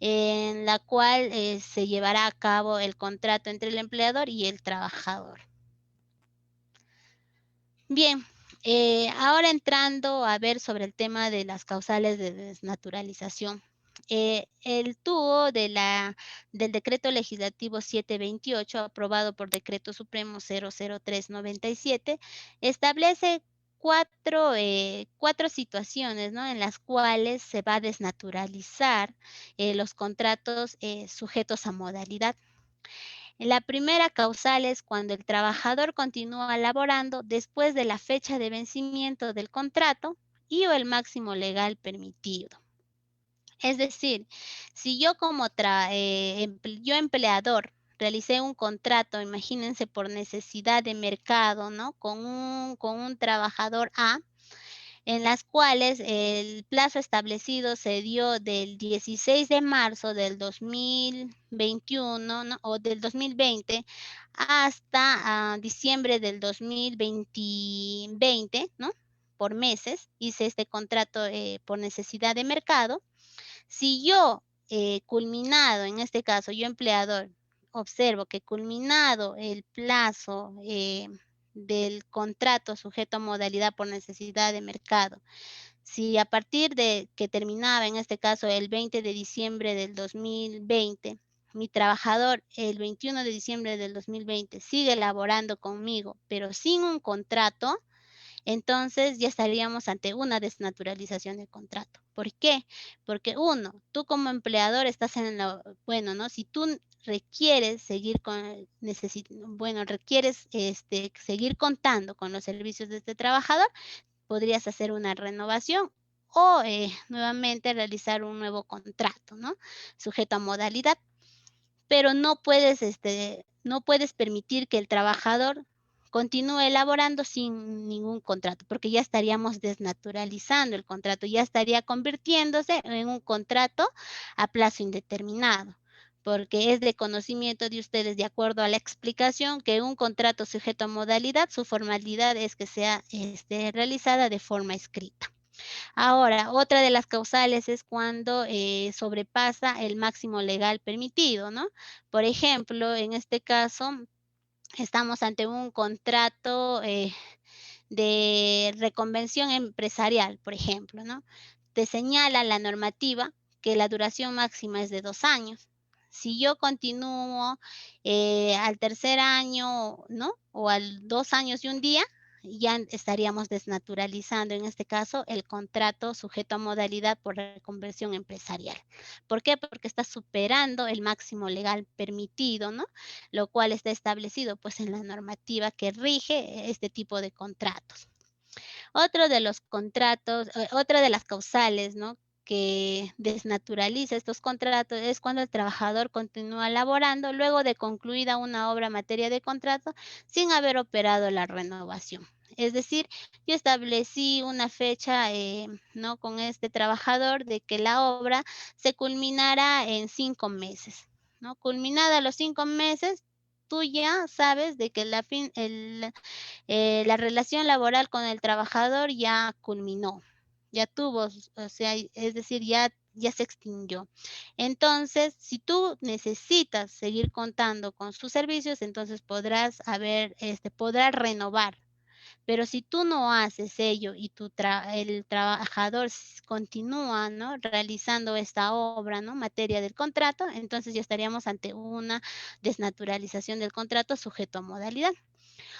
Speaker 4: En la cual se llevará a cabo el contrato entre el empleador y el trabajador. Bien, ahora entrando a ver sobre el tema de las causales de desnaturalización. El TUO del Decreto Legislativo 728, aprobado por Decreto Supremo 00397, establece cuatro situaciones, ¿no? En las cuales se va a desnaturalizar los contratos sujetos a modalidad. La primera causal es cuando el trabajador continúa laborando después de la fecha de vencimiento del contrato y o el máximo legal permitido. Es decir, si yo como empleador realicé un contrato, imagínense por necesidad de mercado, ¿no? Con un trabajador A, en las cuales el plazo establecido se dio del 16 de marzo del 2021, ¿no? O del 2020 hasta diciembre del 2020, ¿no? Por meses, hice este contrato por necesidad de mercado. Si yo, culminado, en este caso, yo empleador, observo que culminado el plazo del contrato sujeto a modalidad por necesidad de mercado, si a partir de que terminaba, en este caso, el 20 de diciembre del 2020, mi trabajador el 21 de diciembre del 2020 sigue laborando conmigo, pero sin un contrato, entonces ya estaríamos ante una desnaturalización del contrato. ¿Por qué? Porque uno, tú como empleador estás en la, bueno, ¿no? Si tú requieres seguir requieres seguir contando con los servicios de este trabajador, podrías hacer una renovación o nuevamente realizar un nuevo contrato, ¿no? Sujeto a modalidad. Pero no puedes permitir que el trabajador continúe elaborando sin ningún contrato, porque ya estaríamos desnaturalizando el contrato, ya estaría convirtiéndose en un contrato a plazo indeterminado, porque es de conocimiento de ustedes, de acuerdo a la explicación, que un contrato sujeto a modalidad, su formalidad es que sea realizada de forma escrita. Ahora, otra de las causales es cuando sobrepasa el máximo legal permitido, ¿no? Por ejemplo, en este caso, estamos ante un contrato de reconvención empresarial, por ejemplo, ¿no? Te señala la normativa que la duración máxima es de 2 años. Si yo continúo al tercer año, ¿no? O al 2 años y un día, ya estaríamos desnaturalizando, en este caso, el contrato sujeto a modalidad por reconversión empresarial. ¿Por qué? Porque está superando el máximo legal permitido, ¿no? Lo cual está establecido, pues, en la normativa que rige este tipo de contratos. Otro de los contratos, otra de las causales, ¿no? Que desnaturaliza estos contratos es cuando el trabajador continúa laborando luego de concluida una obra en materia de contrato sin haber operado la renovación. Es decir, yo establecí una fecha, ¿no? Con este trabajador de que la obra se culminará en 5 meses, ¿no? Culminada los 5 meses, tú ya sabes de que la relación laboral con el trabajador ya culminó, ya tuvo, o sea, es decir, ya se extinguió. Entonces, si tú necesitas seguir contando con sus servicios, entonces podrás renovar. Pero si tú no haces ello y el trabajador continúa, ¿no? Realizando esta obra, ¿no? Materia del contrato, entonces ya estaríamos ante una desnaturalización del contrato sujeto a modalidad.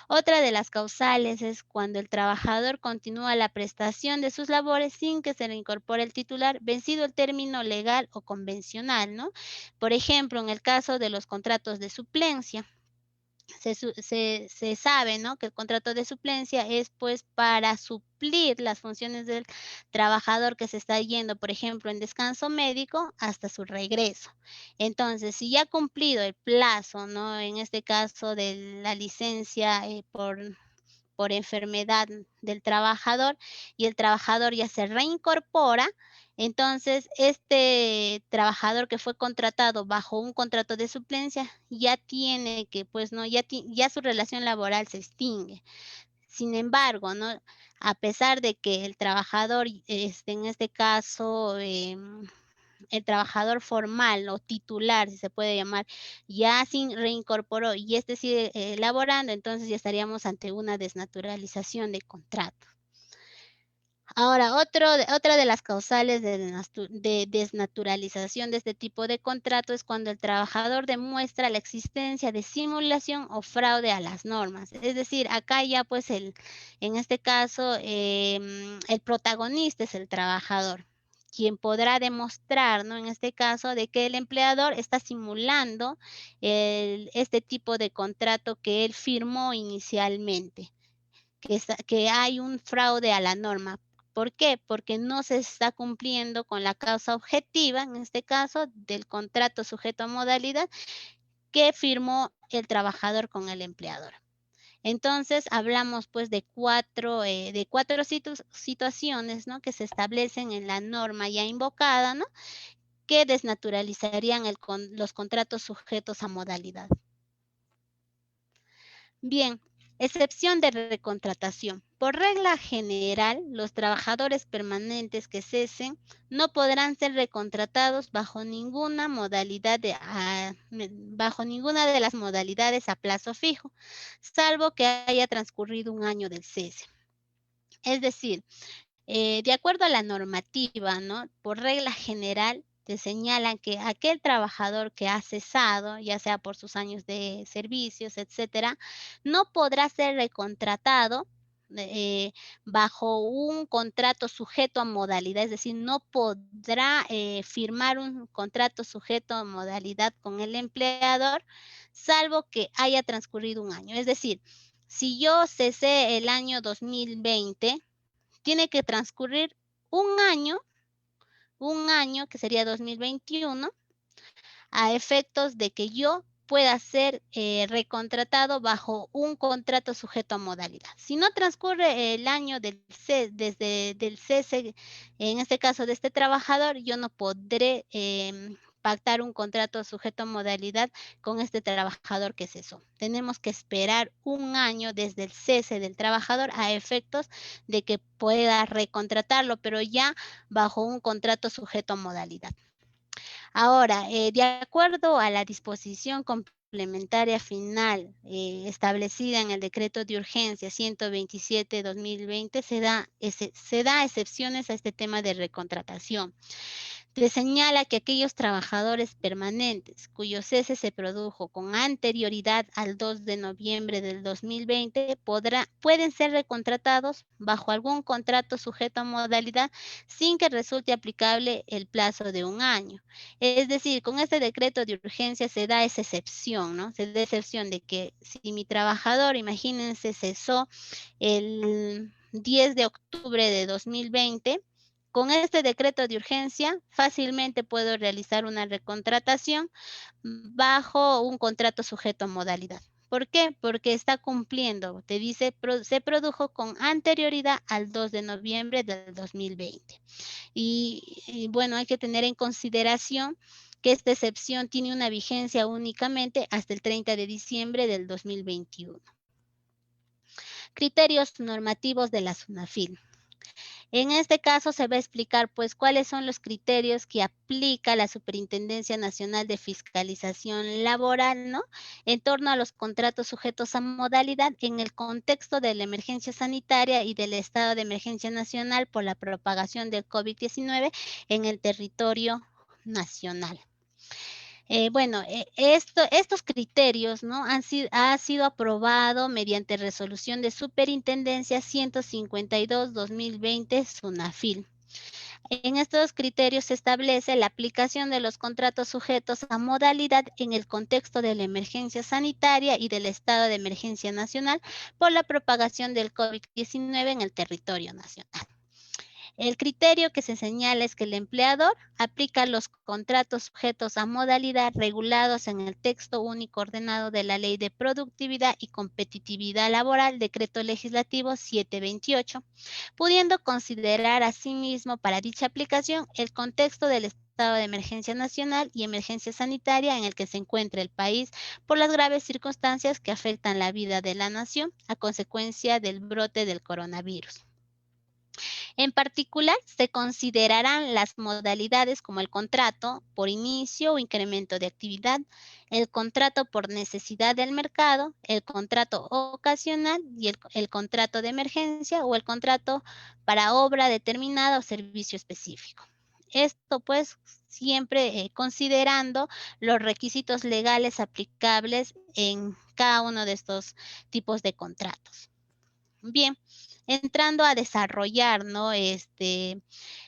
Speaker 4: Otra de las causales es cuando el trabajador continúa la prestación de sus labores sin que se le incorpore el titular, vencido el término legal o convencional, ¿no? Por ejemplo, en el caso de los contratos de suplencia. Se sabe, ¿no? Que el contrato de suplencia es pues para suplir las funciones del trabajador que se está yendo, por ejemplo, en descanso médico hasta su regreso. Entonces, si ya ha cumplido el plazo, ¿no? En este caso de la licencia por enfermedad del trabajador y el trabajador ya se reincorpora, entonces este trabajador que fue contratado bajo un contrato de suplencia ya tiene que, pues, no, ya su relación laboral se extingue. Sin embargo, ¿no? A pesar de que el trabajador, en este caso, el trabajador formal o titular, si se puede llamar, ya se reincorporó y este sigue laborando, entonces ya estaríamos ante una desnaturalización de contrato. Ahora, otra de las causales de desnaturalización de este tipo de contrato es cuando el trabajador demuestra la existencia de simulación o fraude a las normas. Es decir, acá ya pues en este caso el protagonista es el trabajador, quien podrá demostrar, ¿no? En este caso, de que el empleador está simulando este tipo de contrato que él firmó inicialmente, que hay un fraude a la norma. ¿Por qué? Porque no se está cumpliendo con la causa objetiva, en este caso, del contrato sujeto a modalidad que firmó el trabajador con el empleador. Entonces, hablamos pues de cuatro situaciones, ¿no? Que se establecen en la norma ya invocada, ¿no? Que desnaturalizarían los contratos sujetos a modalidad. Bien, excepción de recontratación. Por regla general, los trabajadores permanentes que cesen no podrán ser recontratados bajo ninguna de las modalidades a plazo fijo, salvo que haya transcurrido un año del cese. Es decir, de acuerdo a la normativa, ¿no? Por regla general, te señalan que aquel trabajador que ha cesado, ya sea por sus años de servicios, etcétera, no podrá ser recontratado bajo un contrato sujeto a modalidad, es decir, no podrá firmar un contrato sujeto a modalidad con el empleador, salvo que haya transcurrido un año. Es decir, si yo cesé el año 2020, tiene que transcurrir un año que sería 2021, a efectos de que yo pueda ser recontratado bajo un contrato sujeto a modalidad. Si no transcurre el año desde el cese, en este caso de este trabajador, yo no podré pactar un contrato sujeto a modalidad con este trabajador que cesó. Tenemos que esperar un año desde el cese del trabajador a efectos de que pueda recontratarlo, pero ya bajo un contrato sujeto a modalidad. Ahora, de acuerdo a la disposición complementaria final establecida en el decreto de urgencia 127/2020, se da excepciones a este tema de recontratación. Se señala que aquellos trabajadores permanentes cuyo cese se produjo con anterioridad al 2 de noviembre del 2020 pueden ser recontratados bajo algún contrato sujeto a modalidad sin que resulte aplicable el plazo de un año. Es decir, con este decreto de urgencia se da esa excepción, ¿no? Se da excepción de que si mi trabajador, imagínense, cesó el 10 de octubre de 2020, con este decreto de urgencia fácilmente puedo realizar una recontratación bajo un contrato sujeto a modalidad. ¿Por qué? Porque está cumpliendo, te dice, se produjo con anterioridad al 2 de noviembre del 2020. Y bueno, hay que tener en consideración que esta excepción tiene una vigencia únicamente hasta el 30 de diciembre del 2021. Criterios normativos de la SUNAFIL. En este caso se va a explicar pues cuáles son los criterios que aplica la Superintendencia Nacional de Fiscalización Laboral, ¿no? En torno a los contratos sujetos a modalidad en el contexto de la emergencia sanitaria y del estado de emergencia nacional por la propagación del COVID-19 en el territorio nacional. Bueno, estos criterios, ¿no? Ha sido aprobado mediante resolución de Superintendencia 152-2020 SUNAFIL. En estos criterios se establece la aplicación de los contratos sujetos a modalidad en el contexto de la emergencia sanitaria y del estado de emergencia nacional por la propagación del COVID-19 en el territorio nacional. El criterio que se señala es que el empleador aplica los contratos sujetos a modalidad regulados en el texto único ordenado de la Ley de Productividad y Competitividad Laboral, Decreto Legislativo 728, pudiendo considerar asimismo para dicha aplicación el contexto del estado de emergencia nacional y emergencia sanitaria en el que se encuentra el país por las graves circunstancias que afectan la vida de la nación a consecuencia del brote del coronavirus. En particular, se considerarán las modalidades como el contrato por inicio o incremento de actividad, el contrato por necesidad del mercado, el contrato ocasional y el contrato de emergencia o el contrato para obra determinada o servicio específico. Esto pues siempre considerando los requisitos legales aplicables en cada uno de estos tipos de contratos. Bien, entrando a desarrollar, ¿no?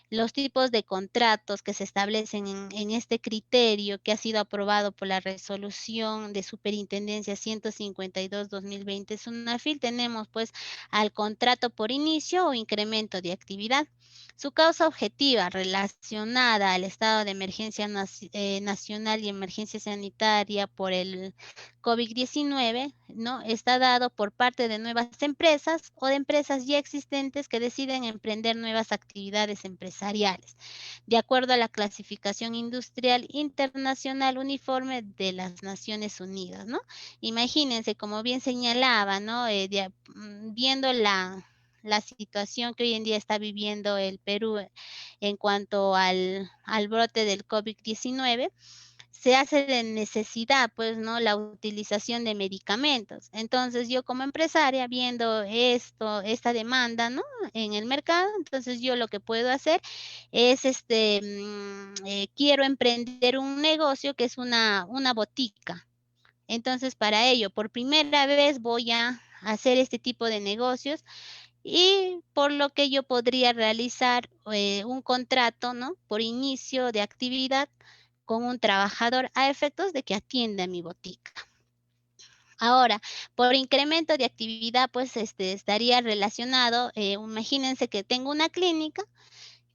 Speaker 4: Los tipos de contratos que se establecen en este criterio que ha sido aprobado por la resolución de Superintendencia 152-2020 SUNAFIL, tenemos pues al contrato por inicio o incremento de actividad. Su causa objetiva relacionada al estado de emergencia nacional y emergencia sanitaria por el COVID-19, ¿no? Está dado por parte de nuevas empresas o de empresas ya existentes que deciden emprender nuevas actividades empresariales, de acuerdo a la clasificación industrial internacional uniforme de las Naciones Unidas, ¿no? Imagínense, como bien señalaba, ¿no? Viendo la situación que hoy en día está viviendo el Perú en cuanto al brote del COVID-19, se hace de necesidad, pues, ¿no? La utilización de medicamentos. Entonces, yo como empresaria, viendo esta demanda, ¿no? En el mercado, entonces yo lo que puedo hacer es, quiero emprender un negocio que es una botica. Entonces, para ello, por primera vez voy a hacer este tipo de negocios y por lo que yo podría realizar un contrato, ¿no? Por inicio de actividad con un trabajador a efectos de que atienda mi botica. Ahora, por incremento de actividad, pues estaría relacionado, imagínense que tengo una clínica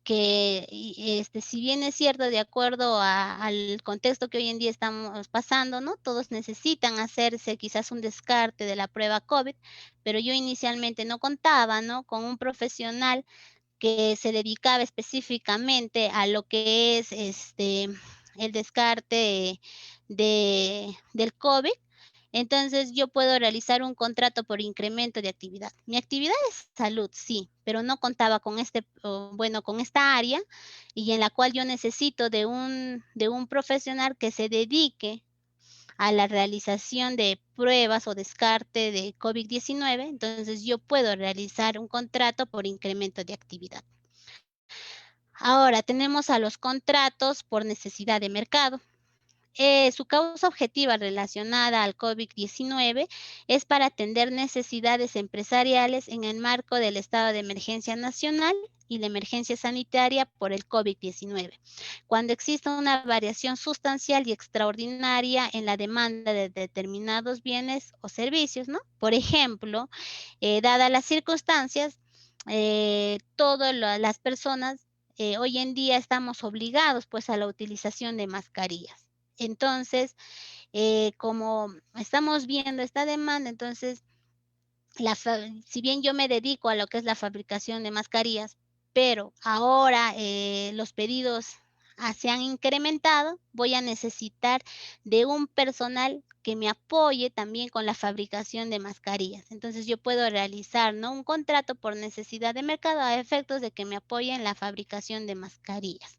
Speaker 4: que si bien es cierto, de acuerdo al contexto que hoy en día estamos pasando, ¿no? Todos necesitan hacerse quizás un descarte de la prueba COVID, pero yo inicialmente no contaba, ¿no? Con un profesional que se dedicaba específicamente a lo que es el descarte del COVID. Entonces, yo puedo realizar un contrato por incremento de actividad. Mi actividad es salud, sí, pero no contaba con con esta área y en la cual yo necesito de un profesional que se dedique a la realización de pruebas o descarte de COVID-19. Entonces, yo puedo realizar un contrato por incremento de actividad. Ahora, tenemos a los contratos por necesidad de mercado. Su causa objetiva relacionada al COVID-19 es para atender necesidades empresariales en el marco del estado de emergencia nacional y la emergencia sanitaria por el COVID-19, cuando exista una variación sustancial y extraordinaria en la demanda de determinados bienes o servicios, ¿no? Por ejemplo, dadas las circunstancias, todas las personas hoy en día estamos obligados pues a la utilización de mascarillas. Entonces, como estamos viendo esta demanda, entonces, si bien yo me dedico a lo que es la fabricación de mascarillas, pero ahora los pedidos se han incrementado, voy a necesitar de un personal que me apoye también con la fabricación de mascarillas. Entonces yo puedo realizar, ¿no?, un contrato por necesidad de mercado a efectos de que me apoye en la fabricación de mascarillas.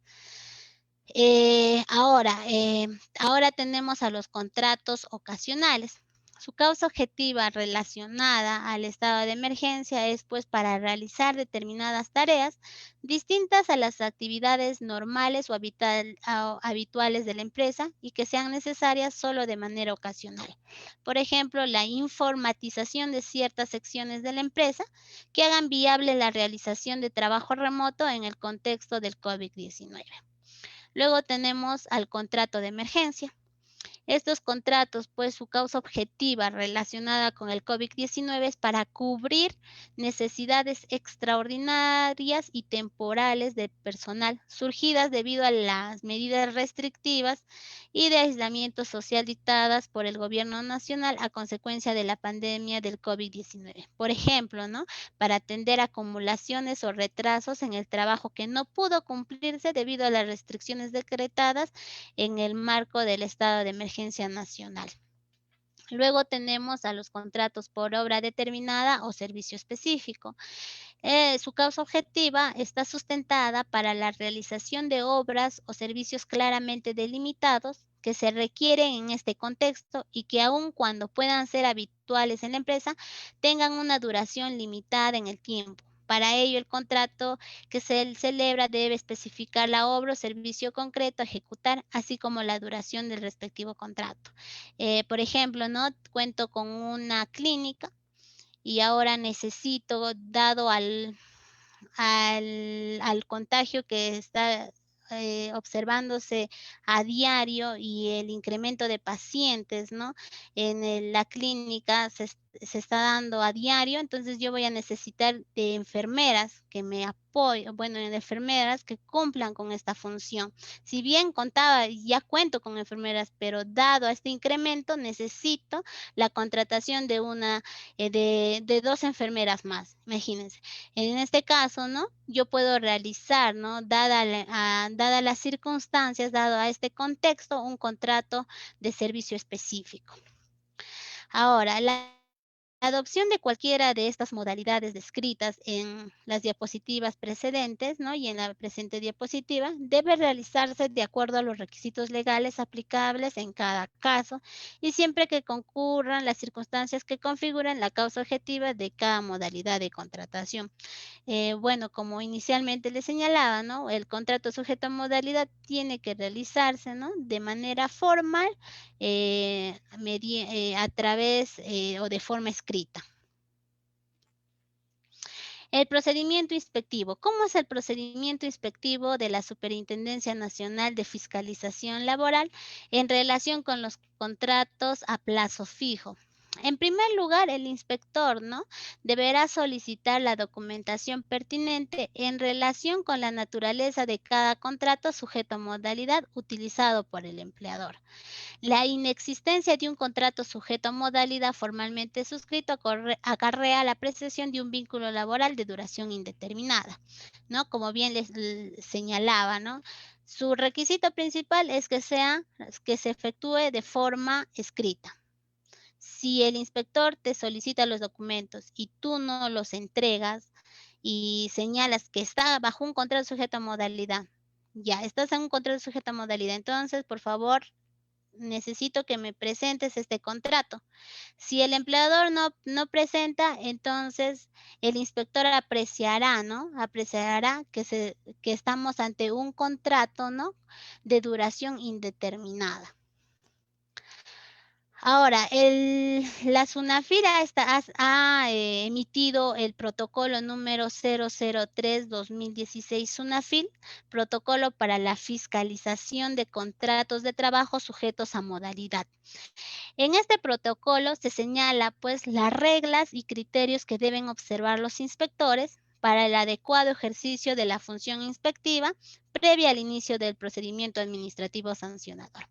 Speaker 4: Ahora tenemos a los contratos ocasionales. Su causa objetiva relacionada al estado de emergencia es, pues, para realizar determinadas tareas distintas a las actividades normales o habituales de la empresa y que sean necesarias solo de manera ocasional. Por ejemplo, la informatización de ciertas secciones de la empresa que hagan viable la realización de trabajo remoto en el contexto del COVID-19. Luego tenemos al contrato de emergencia. Estos contratos, pues su causa objetiva relacionada con el COVID-19 es para cubrir necesidades extraordinarias y temporales de personal surgidas debido a las medidas restrictivas y de aislamiento social dictadas por el gobierno nacional a consecuencia de la pandemia del COVID-19. Por ejemplo, ¿no?, para atender acumulaciones o retrasos en el trabajo que no pudo cumplirse debido a las restricciones decretadas en el marco del estado de emergencia nacional. Luego tenemos a los contratos por obra determinada o servicio específico. Su causa objetiva está sustentada para la realización de obras o servicios claramente delimitados que se requieren en este contexto y que aun cuando puedan ser habituales en la empresa, tengan una duración limitada en el tiempo. Para ello, el contrato que se celebra debe especificar la obra o servicio concreto a ejecutar, así como la duración del respectivo contrato. Por ejemplo, ¿no?, cuento con una clínica y ahora necesito, dado al contagio que está observándose a diario y el incremento de pacientes, ¿no?, en la clínica se está dando a diario, entonces yo voy a necesitar de enfermeras que me apoyen, bueno, de enfermeras que cumplan con esta función. Si bien contaba, ya cuento con enfermeras, pero dado a este incremento necesito la contratación de de 2 enfermeras más, imagínense. En este caso, ¿no?, yo puedo realizar, ¿no?, dadas las circunstancias, dado a este contexto, un contrato de servicio específico. Ahora, la adopción de cualquiera de estas modalidades descritas en las diapositivas precedentes, ¿no?, y en la presente diapositiva, debe realizarse de acuerdo a los requisitos legales aplicables en cada caso y siempre que concurran las circunstancias que configuran la causa objetiva de cada modalidad de contratación. Bueno, como inicialmente le señalaba, ¿no?, el contrato sujeto a modalidad tiene que realizarse, ¿no?, de manera formal, a través o de forma escrita. El procedimiento inspectivo. ¿Cómo es el procedimiento inspectivo de la Superintendencia Nacional de Fiscalización Laboral en relación con los contratos a plazo fijo? En primer lugar, el inspector, ¿no?, deberá solicitar la documentación pertinente en relación con la naturaleza de cada contrato sujeto a modalidad utilizado por el empleador. La inexistencia de un contrato sujeto a modalidad formalmente suscrito acarrea la apreciación de un vínculo laboral de duración indeterminada, ¿no? Como bien les señalaba, ¿no? Su requisito principal es que se efectúe de forma escrita. Si el inspector te solicita los documentos y tú no los entregas y señalas que está bajo un contrato sujeto a modalidad, ya estás en un contrato sujeto a modalidad, entonces, por favor, necesito que me presentes este contrato. Si el empleador no presenta, entonces el inspector apreciará, ¿no? Apreciará que estamos ante un contrato, ¿no?, de duración indeterminada. Ahora, la SUNAFIR ha emitido el protocolo número 003-2016 SUNAFIL, protocolo para la fiscalización de contratos de trabajo sujetos a modalidad. En este protocolo se señala, pues, las reglas y criterios que deben observar los inspectores para el adecuado ejercicio de la función inspectiva previa al inicio del procedimiento administrativo sancionador.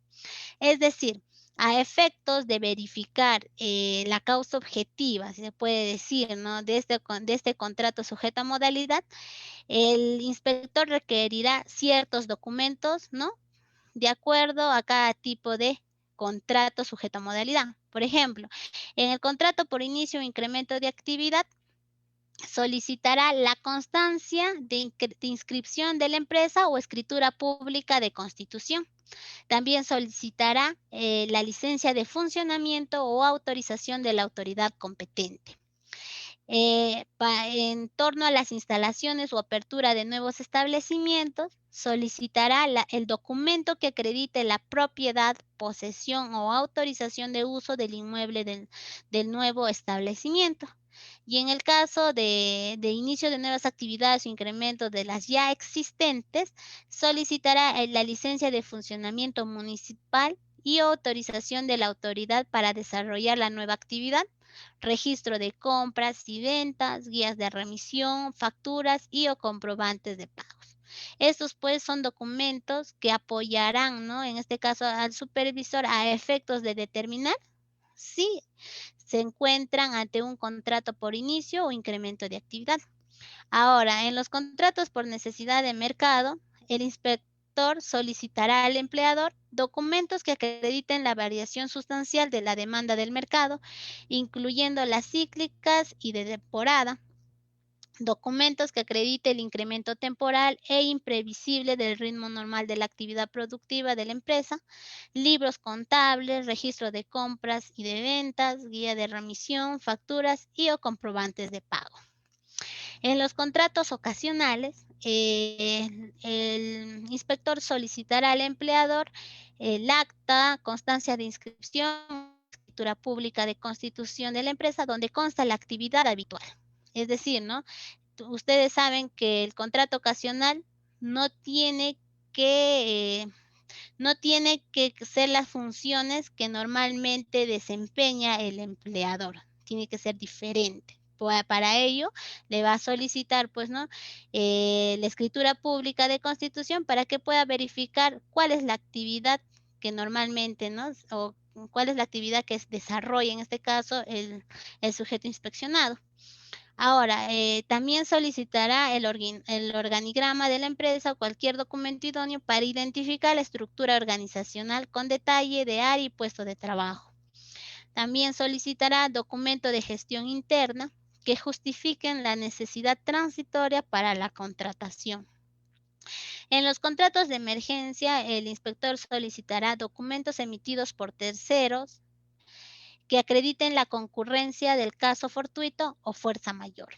Speaker 4: Es decir, A efectos de verificar la causa objetiva, si se puede decir, ¿no? de este contrato sujeto a modalidad, el inspector requerirá ciertos documentos, ¿no? De acuerdo a cada tipo de contrato sujeto a modalidad. Por ejemplo, en el contrato por inicio o incremento de actividad, solicitará la constancia de inscripción de la empresa o escritura pública de constitución. También solicitará la licencia de funcionamiento o autorización de la autoridad competente. En torno a las instalaciones o apertura de nuevos establecimientos, solicitará el documento que acredite la propiedad, posesión o autorización de uso del inmueble del nuevo establecimiento. Y en el caso de inicio de nuevas actividades o incremento de las ya existentes, solicitará la licencia de funcionamiento municipal y autorización de la autoridad para desarrollar la nueva actividad, registro de compras y ventas, guías de remisión, facturas y o comprobantes de pagos. Estos pues son documentos que apoyarán, ¿no? En este caso al supervisor a efectos de determinar si se encuentran ante un contrato por inicio o incremento de actividad. Ahora, en los contratos por necesidad de mercado, el inspector solicitará al empleador documentos que acrediten la variación sustancial de la demanda del mercado, incluyendo las cíclicas y de temporada, documentos que acredite el incremento temporal e imprevisible del ritmo normal de la actividad productiva de la empresa, libros contables, registro de compras y de ventas, guía de remisión, facturas y o comprobantes de pago. En los contratos ocasionales, el inspector solicitará al empleador el acta, constancia de inscripción, escritura pública de constitución de la empresa donde consta la actividad habitual. Es decir, ¿no? Ustedes saben que el contrato ocasional no tiene que ser las funciones que normalmente desempeña el empleador. Tiene que ser diferente. Para ello, le va a solicitar, pues, ¿no? La escritura pública de constitución para que pueda verificar cuál es la actividad que normalmente, ¿no? O cuál es la actividad que desarrolla, en este caso, el sujeto inspeccionado. Ahora, también solicitará el organigrama de la empresa o cualquier documento idóneo para identificar la estructura organizacional con detalle de área y puesto de trabajo. También solicitará documento de gestión interna que justifiquen la necesidad transitoria para la contratación. En los contratos de emergencia, el inspector solicitará documentos emitidos por terceros que acrediten la concurrencia del caso fortuito o fuerza mayor.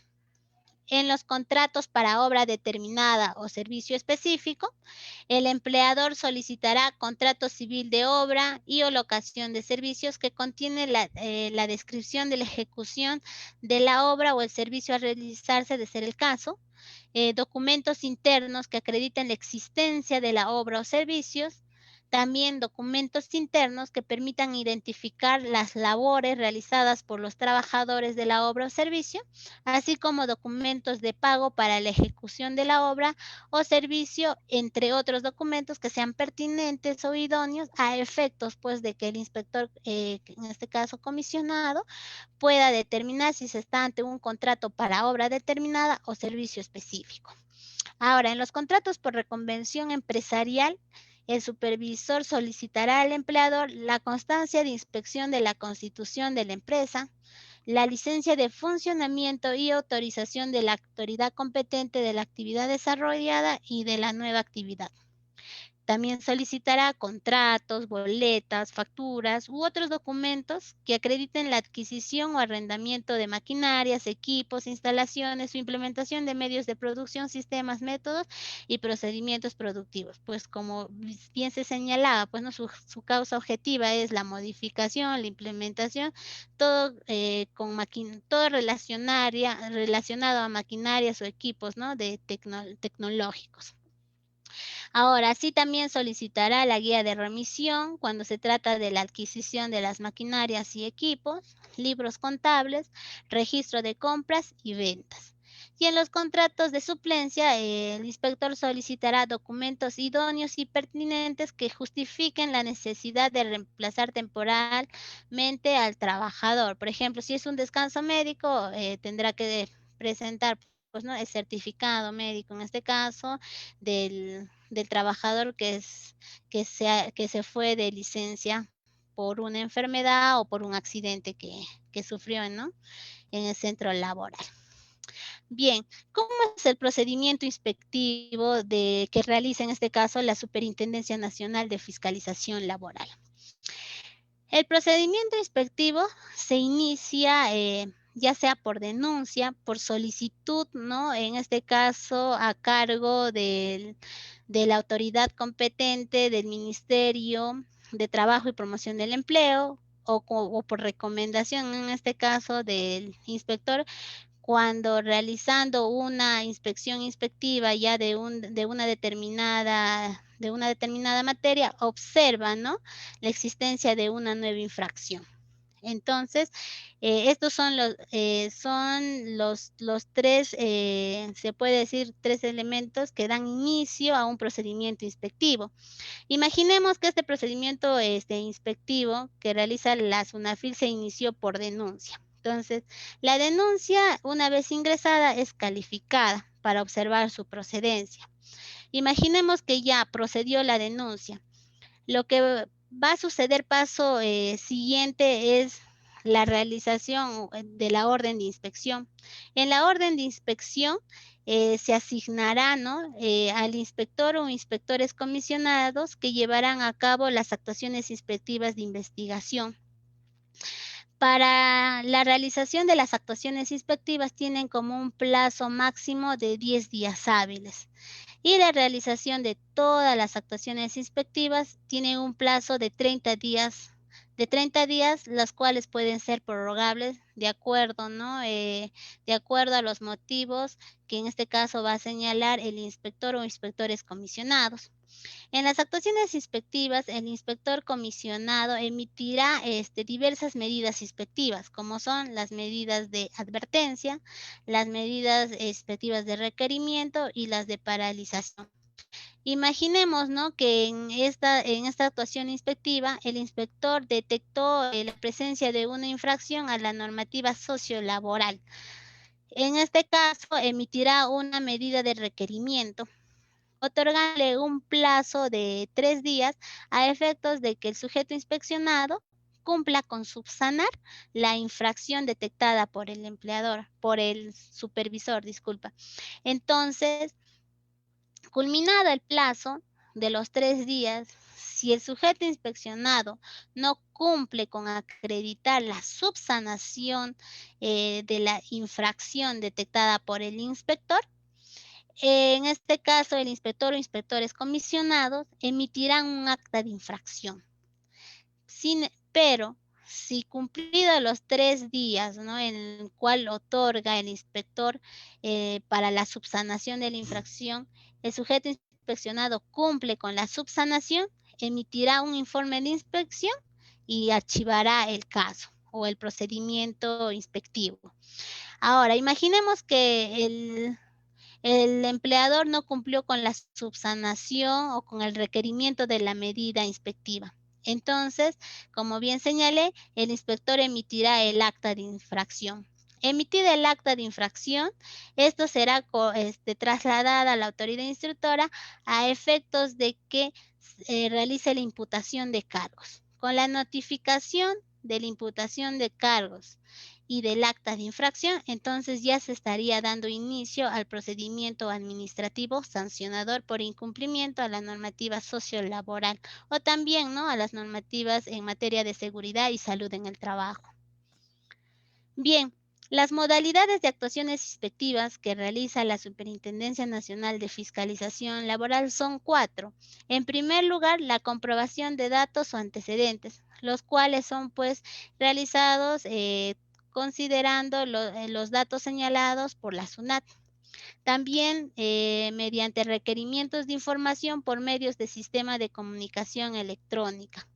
Speaker 4: En los contratos para obra determinada o servicio específico, el empleador solicitará contrato civil de obra y o locación de servicios que contiene la descripción de la ejecución de la obra o el servicio a realizarse de ser el caso, documentos internos que acrediten la existencia de la obra o servicios, también documentos internos que permitan identificar las labores realizadas por los trabajadores de la obra o servicio, así como documentos de pago para la ejecución de la obra o servicio, entre otros documentos que sean pertinentes o idóneos a efectos, pues, de que el inspector, en este caso comisionado, pueda determinar si se está ante un contrato para obra determinada o servicio específico. Ahora, en los contratos por reconvención empresarial, el supervisor solicitará al empleador la constancia de inspección de la constitución de la empresa, la licencia de funcionamiento y autorización de la autoridad competente de la actividad desarrollada y de la nueva actividad. También solicitará contratos, boletas, facturas u otros documentos que acrediten la adquisición o arrendamiento de maquinarias, equipos, instalaciones o implementación de medios de producción, sistemas, métodos y procedimientos productivos. Pues como bien se señalaba, pues, ¿no? Su causa objetiva es la modificación, la implementación, todo, todo relacionado a maquinarias o equipos, ¿no? Tecnológicos. Ahora, sí también solicitará la guía de remisión cuando se trata de la adquisición de las maquinarias y equipos, libros contables, registro de compras y ventas. Y en los contratos de suplencia, el inspector solicitará documentos idóneos y pertinentes que justifiquen la necesidad de reemplazar temporalmente al trabajador. Por ejemplo, si es un descanso médico, tendrá que presentar pues, ¿no? el certificado médico, en este caso, del trabajador que se fue de licencia por una enfermedad o por un accidente que sufrió, ¿no? en el centro laboral. Bien, ¿cómo es el procedimiento inspectivo que realiza en este caso la Superintendencia Nacional de Fiscalización Laboral? El procedimiento inspectivo se inicia ya sea por denuncia, por solicitud, ¿no? En este caso a cargo de la autoridad competente del Ministerio de Trabajo y Promoción del Empleo o por recomendación, en este caso del inspector, cuando realizando una inspección inspectiva ya de una determinada materia, observa, ¿no? la existencia de una nueva infracción. Entonces, estos son los tres, se puede decir, tres elementos que dan inicio a un procedimiento inspectivo. Imaginemos que este procedimiento inspectivo que realiza la SUNAFIL se inició por denuncia. Entonces, la denuncia, una vez ingresada, es calificada para observar su procedencia. Imaginemos que ya procedió la denuncia. Lo que va a suceder paso siguiente es la realización de la orden de inspección. En la orden de inspección se asignará, ¿no? al inspector o inspectores comisionados que llevarán a cabo las actuaciones inspectivas de investigación. Para la realización de las actuaciones inspectivas tienen como un plazo máximo de 10 días hábiles. Y la realización de todas las actuaciones inspectivas tiene un plazo de 30 días, las cuales pueden ser prorrogables de acuerdo, ¿no? De acuerdo a los motivos que en este caso va a señalar el inspector o inspectores comisionados. En las actuaciones inspectivas, el inspector comisionado emitirá diversas medidas inspectivas, como son las medidas de advertencia, las medidas inspectivas de requerimiento y las de paralización. Imaginemos, ¿no? que en esta actuación inspectiva, el inspector detectó la presencia de una infracción a la normativa sociolaboral. En este caso, emitirá una medida de requerimiento, otorgándole un plazo de 3 días a efectos de que el sujeto inspeccionado cumpla con subsanar la infracción detectada por el empleador, por el supervisor, disculpa. Entonces, culminado el plazo de los 3 días, si el sujeto inspeccionado no cumple con acreditar la subsanación de la infracción detectada por el inspector, en este caso, el inspector o inspectores comisionados emitirán un acta de infracción. Pero, si cumplidos los 3 días, ¿no? en el cual otorga el inspector para la subsanación de la infracción, el sujeto inspeccionado cumple con la subsanación, emitirá un informe de inspección y archivará el caso o el procedimiento inspectivo. Ahora, imaginemos que el empleador no cumplió con la subsanación o con el requerimiento de la medida inspectiva. Entonces, como bien señalé, el inspector emitirá el acta de infracción. Emitida el acta de infracción, esto será trasladada a la autoridad instructora a efectos de que realice la imputación de cargos. Con la notificación de la imputación de cargos y del acta de infracción, entonces ya se estaría dando inicio al procedimiento administrativo sancionador por incumplimiento a la normativa sociolaboral o también, ¿no? a las normativas en materia de seguridad y salud en el trabajo. Bien, las modalidades de actuaciones inspectivas que realiza la Superintendencia Nacional de Fiscalización Laboral son 4. En primer lugar, la comprobación de datos o antecedentes, los cuales son pues realizados considerando los datos señalados por la SUNAT. También mediante requerimientos de información por medios de sistema de comunicación electrónica.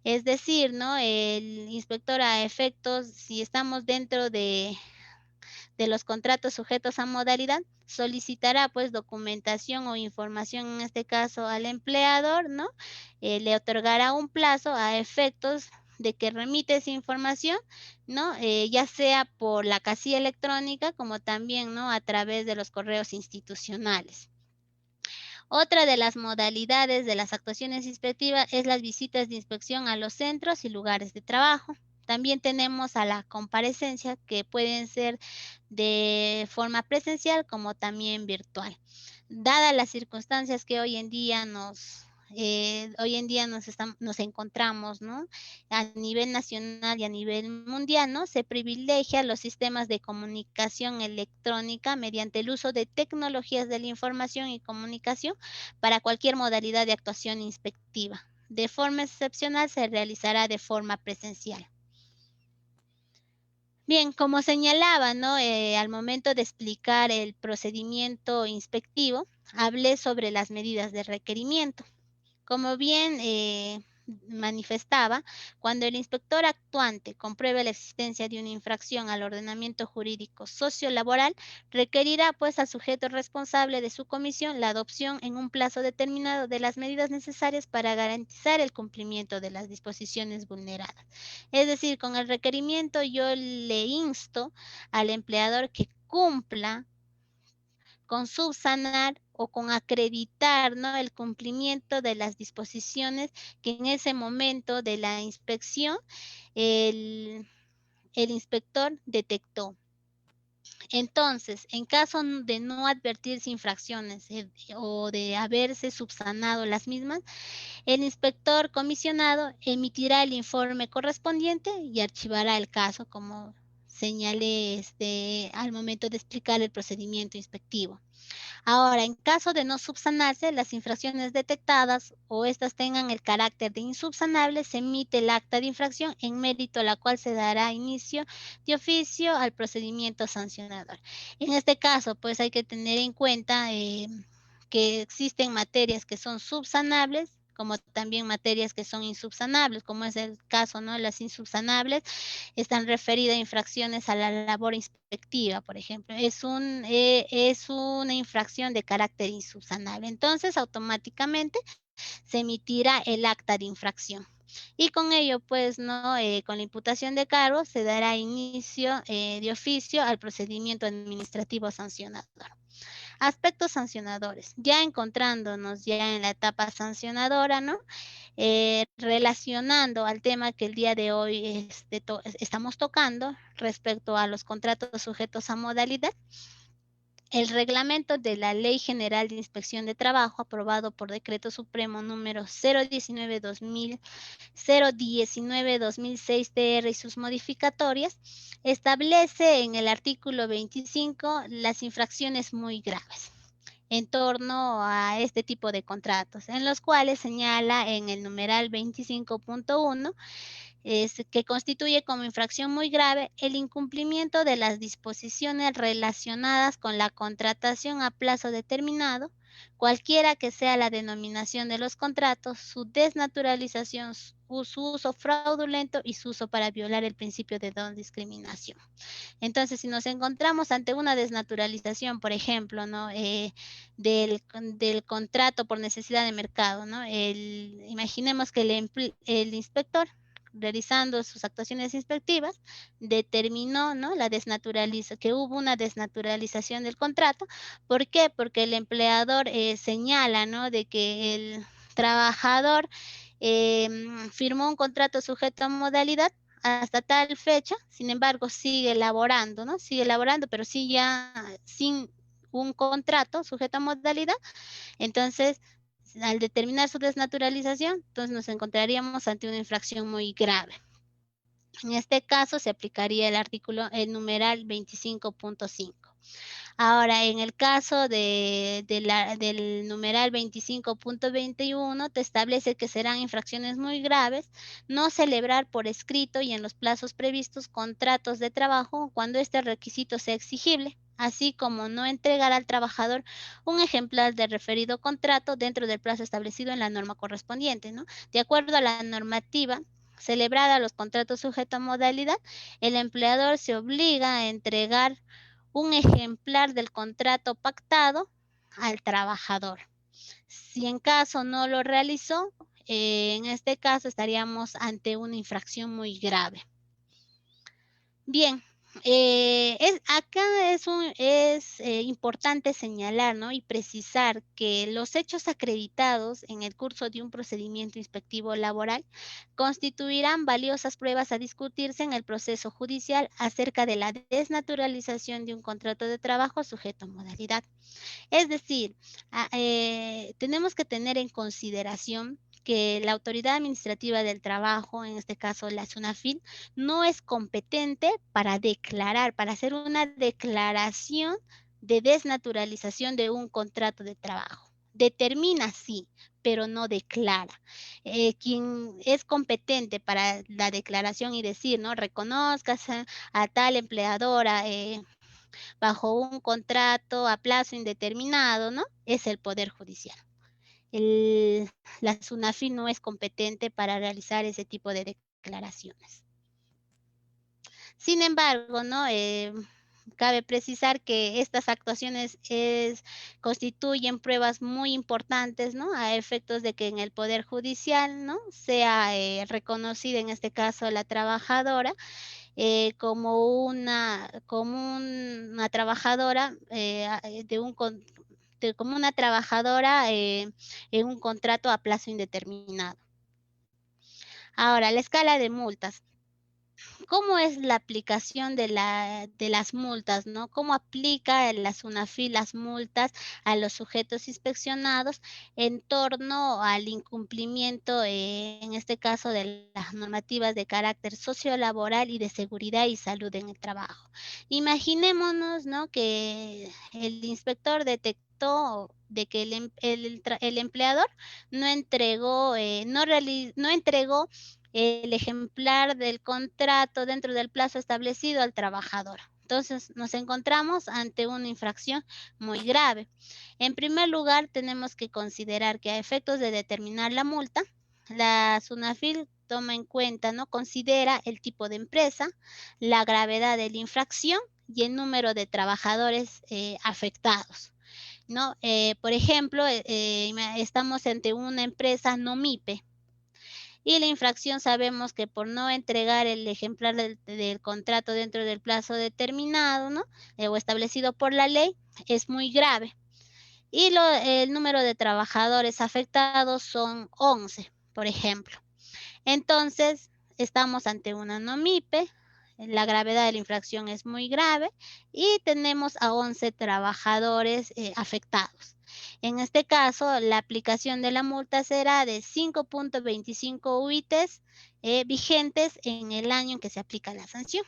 Speaker 4: Es decir, ¿no? el inspector a efectos, si estamos dentro de de los contratos sujetos a modalidad, solicitará pues documentación o información, en este caso al empleador, ¿no? Le otorgará un plazo a efectos de que remite esa información, ¿no? Ya sea por la casilla electrónica como también, ¿no? A través de los correos institucionales. Otra de las modalidades de las actuaciones inspectivas es las visitas de inspección a los centros y lugares de trabajo. También tenemos a la comparecencia, que pueden ser de forma presencial como también virtual. Dadas las circunstancias que hoy en día nos encontramos, ¿no? A nivel nacional y a nivel mundial, ¿no? Se privilegia los sistemas de comunicación electrónica mediante el uso de tecnologías de la información y comunicación para cualquier modalidad de actuación inspectiva. De forma excepcional se realizará de forma presencial. Bien, como señalaba, ¿no? Al momento de explicar el procedimiento inspectivo, hablé sobre las medidas de requerimiento. Como bien manifestaba, cuando el inspector actuante compruebe la existencia de una infracción al ordenamiento jurídico sociolaboral, requerirá pues al sujeto responsable de su comisión la adopción en un plazo determinado de las medidas necesarias para garantizar el cumplimiento de las disposiciones vulneradas. Es decir, con el requerimiento yo le insto al empleador que cumpla con subsanar o con acreditar, ¿no? El cumplimiento de las disposiciones que en ese momento de la inspección el inspector detectó. Entonces, en caso de no advertirse infracciones o de haberse subsanado las mismas, el inspector comisionado emitirá el informe correspondiente y archivará el caso, como señalé al momento de explicar el procedimiento inspectivo. Ahora, en caso de no subsanarse las infracciones detectadas o estas tengan el carácter de insubsanables, se emite el acta de infracción en mérito a la cual se dará inicio de oficio al procedimiento sancionador. En este caso, pues hay que tener en cuenta que existen materias que son subsanables, como también materias que son insubsanables, como es el caso, ¿no? Las insubsanables están referidas a infracciones a la labor inspectiva, por ejemplo. Es una infracción de carácter insubsanable. Entonces, automáticamente se emitirá el acta de infracción. Y con ello, pues, ¿no? Con la imputación de cargos se dará inicio de oficio al procedimiento administrativo sancionador. Aspectos sancionadores. Ya encontrándonos ya en la etapa sancionadora, ¿no? Relacionando al tema que el día de hoy estamos tocando respecto a los contratos sujetos a modalidad. El reglamento de la Ley General de Inspección de Trabajo, aprobado por Decreto Supremo número 019-2006-TR y sus modificatorias, establece en el artículo 25 las infracciones muy graves en torno a este tipo de contratos, en los cuales señala en el numeral 25.1 que constituye como infracción muy grave el incumplimiento de las disposiciones relacionadas con la contratación a plazo determinado, cualquiera que sea la denominación de los contratos, su desnaturalización, su uso fraudulento y su uso para violar el principio de no discriminación. Entonces, si nos encontramos ante una desnaturalización, por ejemplo, ¿no? Del contrato por necesidad de mercado, ¿no? Imaginemos que el inspector, realizando sus actuaciones inspectivas, determinó, ¿no? Que hubo una desnaturalización del contrato. ¿Por qué? Porque el empleador señala, ¿no? De que el trabajador firmó un contrato sujeto a modalidad hasta tal fecha, sin embargo, sigue elaborando, ¿no? Sigue elaborando, pero sí ya sin un contrato sujeto a modalidad. Entonces, al determinar su desnaturalización, entonces nos encontraríamos ante una infracción muy grave. En este caso se aplicaría el numeral 25.5. Ahora, en el caso del numeral 25.21, te establece que serán infracciones muy graves no celebrar por escrito y en los plazos previstos contratos de trabajo cuando este requisito sea exigible, así como no entregar al trabajador un ejemplar del referido contrato dentro del plazo establecido en la norma correspondiente, ¿no? De acuerdo a la normativa celebrada los contratos sujetos a modalidad, el empleador se obliga a entregar un ejemplar del contrato pactado al trabajador. Si en caso no lo realizó, en este caso estaríamos ante una infracción muy grave. Bien, acá es importante señalar, ¿no? Y precisar que los hechos acreditados en el curso de un procedimiento inspectivo laboral constituirán valiosas pruebas a discutirse en el proceso judicial acerca de la desnaturalización de un contrato de trabajo sujeto a modalidad. Es decir, tenemos que tener en consideración que la Autoridad Administrativa del Trabajo, en este caso la SUNAFIL, no es competente para declarar, para hacer una declaración de desnaturalización de un contrato de trabajo. Determina sí, pero no declara. Quien es competente para la declaración y decir, ¿no? Reconozcas a tal empleadora bajo un contrato a plazo indeterminado, ¿no? Es el Poder Judicial. La SUNAFIL no es competente para realizar ese tipo de declaraciones. Sin embargo, ¿no? Cabe precisar que estas actuaciones constituyen pruebas muy importantes, ¿no? A efectos de que en el Poder Judicial, ¿no? Sea reconocida en este caso la trabajadora como una trabajadora como una trabajadora en un contrato a plazo indeterminado. Ahora, la escala de multas. ¿Cómo es la aplicación de las multas, no? ¿Cómo aplica la SUNAFIL las multas a los sujetos inspeccionados en torno al incumplimiento, en este caso, de las normativas de carácter sociolaboral y de seguridad y salud en el trabajo? Imaginémonos, ¿no? Que el inspector detectó de que el empleador no entregó, no entregó el ejemplar del contrato dentro del plazo establecido al trabajador. Entonces, nos encontramos ante una infracción muy grave. En primer lugar, tenemos que considerar que a efectos de determinar la multa, la SUNAFIL toma en cuenta, ¿no? Considera el tipo de empresa, la gravedad de la infracción y el número de trabajadores afectados, ¿no? Por ejemplo, estamos ante una empresa no MIPE, y la infracción sabemos que por no entregar el ejemplar del contrato dentro del plazo determinado, ¿no? O establecido por la ley, es muy grave. Y el número de trabajadores afectados son 11, por ejemplo. Entonces, estamos ante una NOMIPE, la gravedad de la infracción es muy grave y tenemos a 11 trabajadores afectados. En este caso, la aplicación de la multa será de 5.25 UITs vigentes en el año en que se aplica la sanción.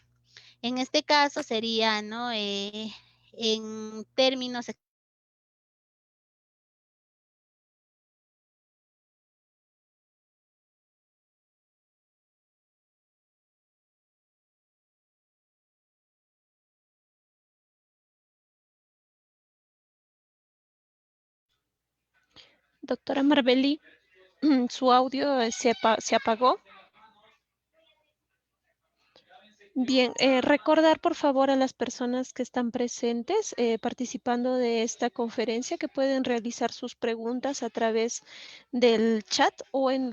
Speaker 4: En este caso sería, ¿no? En términos.
Speaker 3: Doctora Marbeli, su audio se apagó. Bien, recordar por favor a las personas que están presentes participando de esta conferencia que pueden realizar sus preguntas a través del chat o en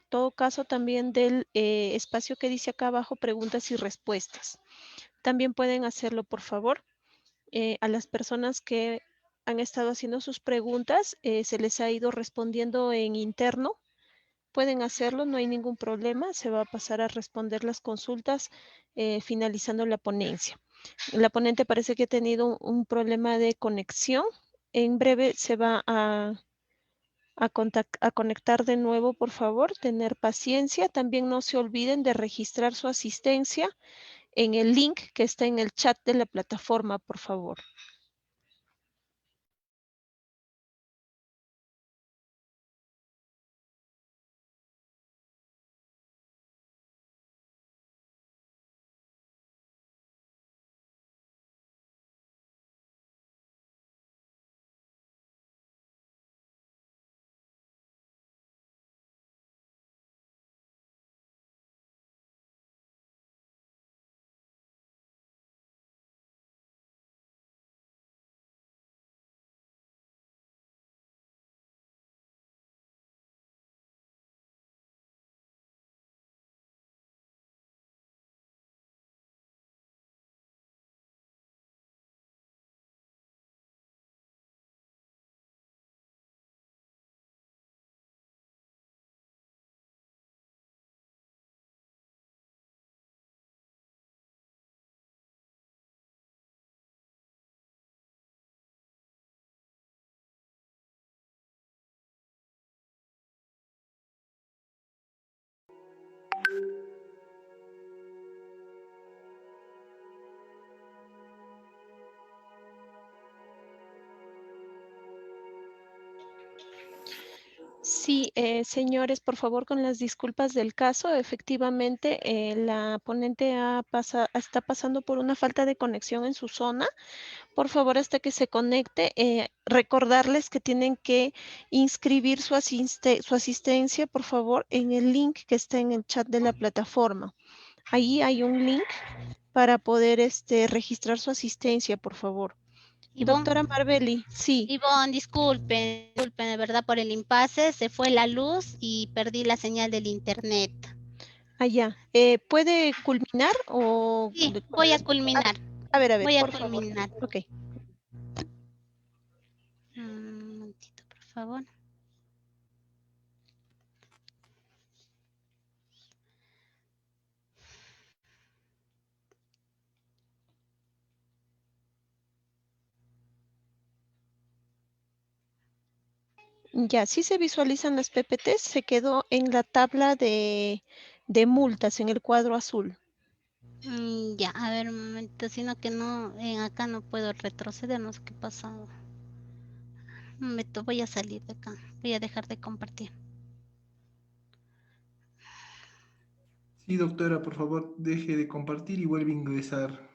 Speaker 3: todo caso también del espacio que dice acá abajo preguntas y respuestas. También pueden hacerlo por favor. A las personas que han estado haciendo sus preguntas se les ha ido respondiendo en interno. Pueden hacerlo, no hay ningún problema. Se va a pasar a responder las consultas finalizando la ponencia. La ponente parece que ha tenido un problema de conexión. En breve se va a conectar de nuevo, por favor, tener paciencia. También no se olviden de registrar su asistencia en el link que está en el chat de la plataforma, por favor. Sí, señores, por favor, con las disculpas del caso, efectivamente, la ponente está pasando por una falta de conexión en su zona. Por favor, hasta que se conecte, recordarles que tienen que inscribir su asistencia, por favor, en el link que está en el chat de la plataforma. Ahí hay un link para poder registrar su asistencia, por favor.
Speaker 4: Ivonne,
Speaker 3: Doctora Marbelli, sí.
Speaker 4: Ivonne, disculpen, de verdad, por el impasse. Se fue la luz y perdí la señal del internet.
Speaker 3: Allá. ¿Puede culminar o...?
Speaker 4: Sí, voy a culminar.
Speaker 3: A ver,
Speaker 4: Voy a
Speaker 3: por favor.
Speaker 4: culminar.
Speaker 3: Ok.
Speaker 4: Un momentito, por favor.
Speaker 3: Ya, sí se visualizan las PPTs, se quedó en la tabla de multas en el cuadro azul.
Speaker 4: Ya, a ver, un momento, sino que no, acá no puedo retroceder, no sé qué pasa. Un momento, voy a salir de acá, voy a dejar de compartir.
Speaker 1: Sí, doctora, por favor, deje de compartir y vuelve a ingresar.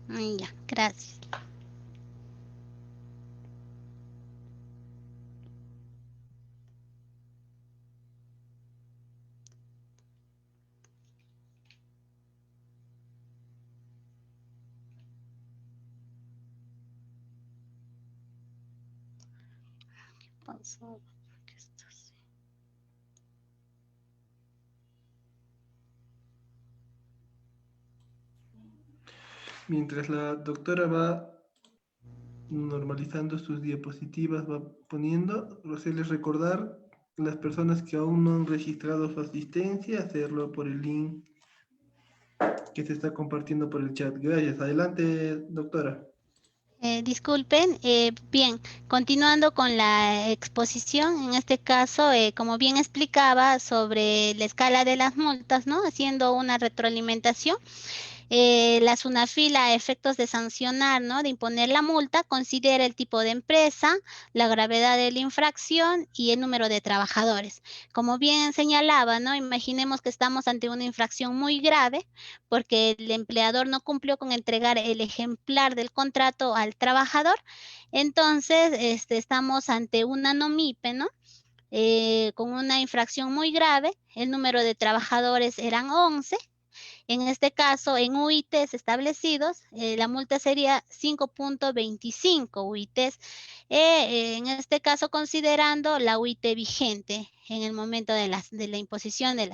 Speaker 4: Ya, gracias. ¿Qué pasó? ¿Por qué está así?
Speaker 1: Mientras la doctora va normalizando sus diapositivas, va poniendo, hacerles recordar las personas que aún no han registrado su asistencia, hacerlo por el link que se está compartiendo por el chat. Gracias. Adelante, doctora.
Speaker 4: Disculpen, bien, continuando con la exposición, en este caso, como bien explicaba sobre la escala de las multas, ¿no? Haciendo una retroalimentación. La SUNAFIL, a efectos de sancionar, ¿no? De imponer la multa, considera el tipo de empresa, la gravedad de la infracción y el número de trabajadores. Como bien señalaba, ¿no? Imaginemos que estamos ante una infracción muy grave porque el empleador no cumplió con entregar el ejemplar del contrato al trabajador. Entonces, estamos ante una NOMIPE, ¿no? Con una infracción muy grave, el número de trabajadores eran 11. En este caso, en UITs establecidos, la multa sería 5.25 UITs, en este caso considerando la UIT vigente en el momento de la imposición de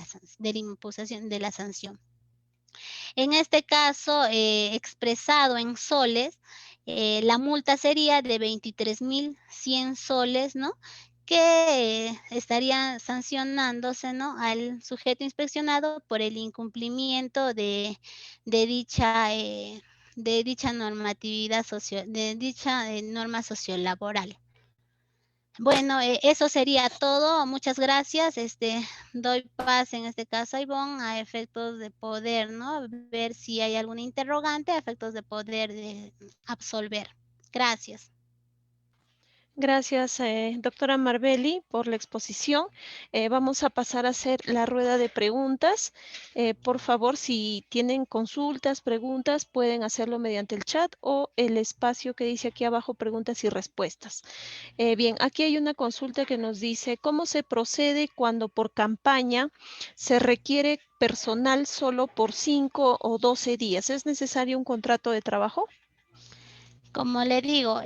Speaker 4: la sanción. En este caso, expresado en soles, la multa sería de 23.100 soles, ¿no? Que estaría sancionándose, ¿no? Al sujeto inspeccionado por el incumplimiento de dicha normatividad de dicha norma sociolaboral. Bueno, eso sería todo. Muchas gracias. Doy paz en este caso a Ivonne a efectos de poder, ¿no? Ver si hay algún interrogante a efectos de poder absolver. Gracias.
Speaker 3: Gracias, doctora Marbelli, por la exposición. Vamos a pasar a hacer la rueda de preguntas. Por favor, si tienen consultas, preguntas, pueden hacerlo mediante el chat o el espacio que dice aquí abajo, preguntas y respuestas. Bien, aquí hay una consulta que nos dice, ¿cómo se procede cuando por campaña se requiere personal solo por 5 o 12 días? ¿Es necesario un contrato de trabajo?
Speaker 4: Como le digo,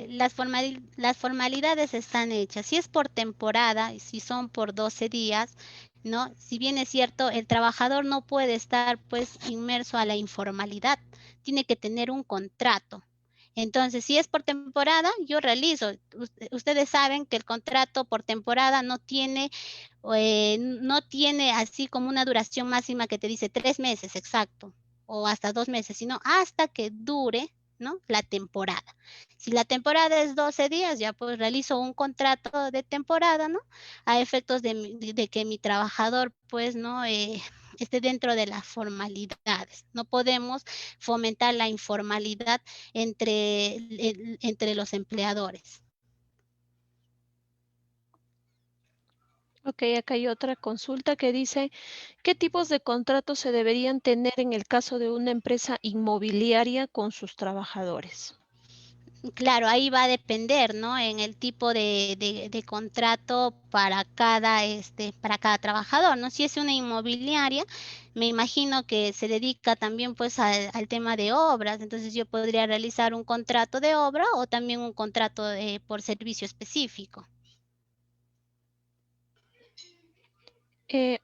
Speaker 4: las formalidades están hechas. Si es por temporada y si son por 12 días, ¿no? Si bien es cierto, el trabajador no puede estar pues inmerso a la informalidad, tiene que tener un contrato. Entonces, si es por temporada, yo realizo. Ustedes saben que el contrato por temporada no tiene así como una duración máxima que te dice 3 meses exacto o hasta 2 meses, sino hasta que dure, ¿no? La temporada. Si la temporada es 12 días, ya pues realizo un contrato de temporada, ¿no? A efectos de que mi trabajador pues no esté dentro de las formalidades. No podemos fomentar la informalidad entre los empleadores.
Speaker 3: Ok, acá hay otra consulta que dice, ¿qué tipos de contratos se deberían tener en el caso de una empresa inmobiliaria con sus trabajadores?
Speaker 4: Claro, ahí va a depender, ¿no? En el tipo de contrato para cada trabajador, ¿no? Si es una inmobiliaria, me imagino que se dedica también pues al tema de obras, entonces yo podría realizar un contrato de obra o también un contrato por servicio específico.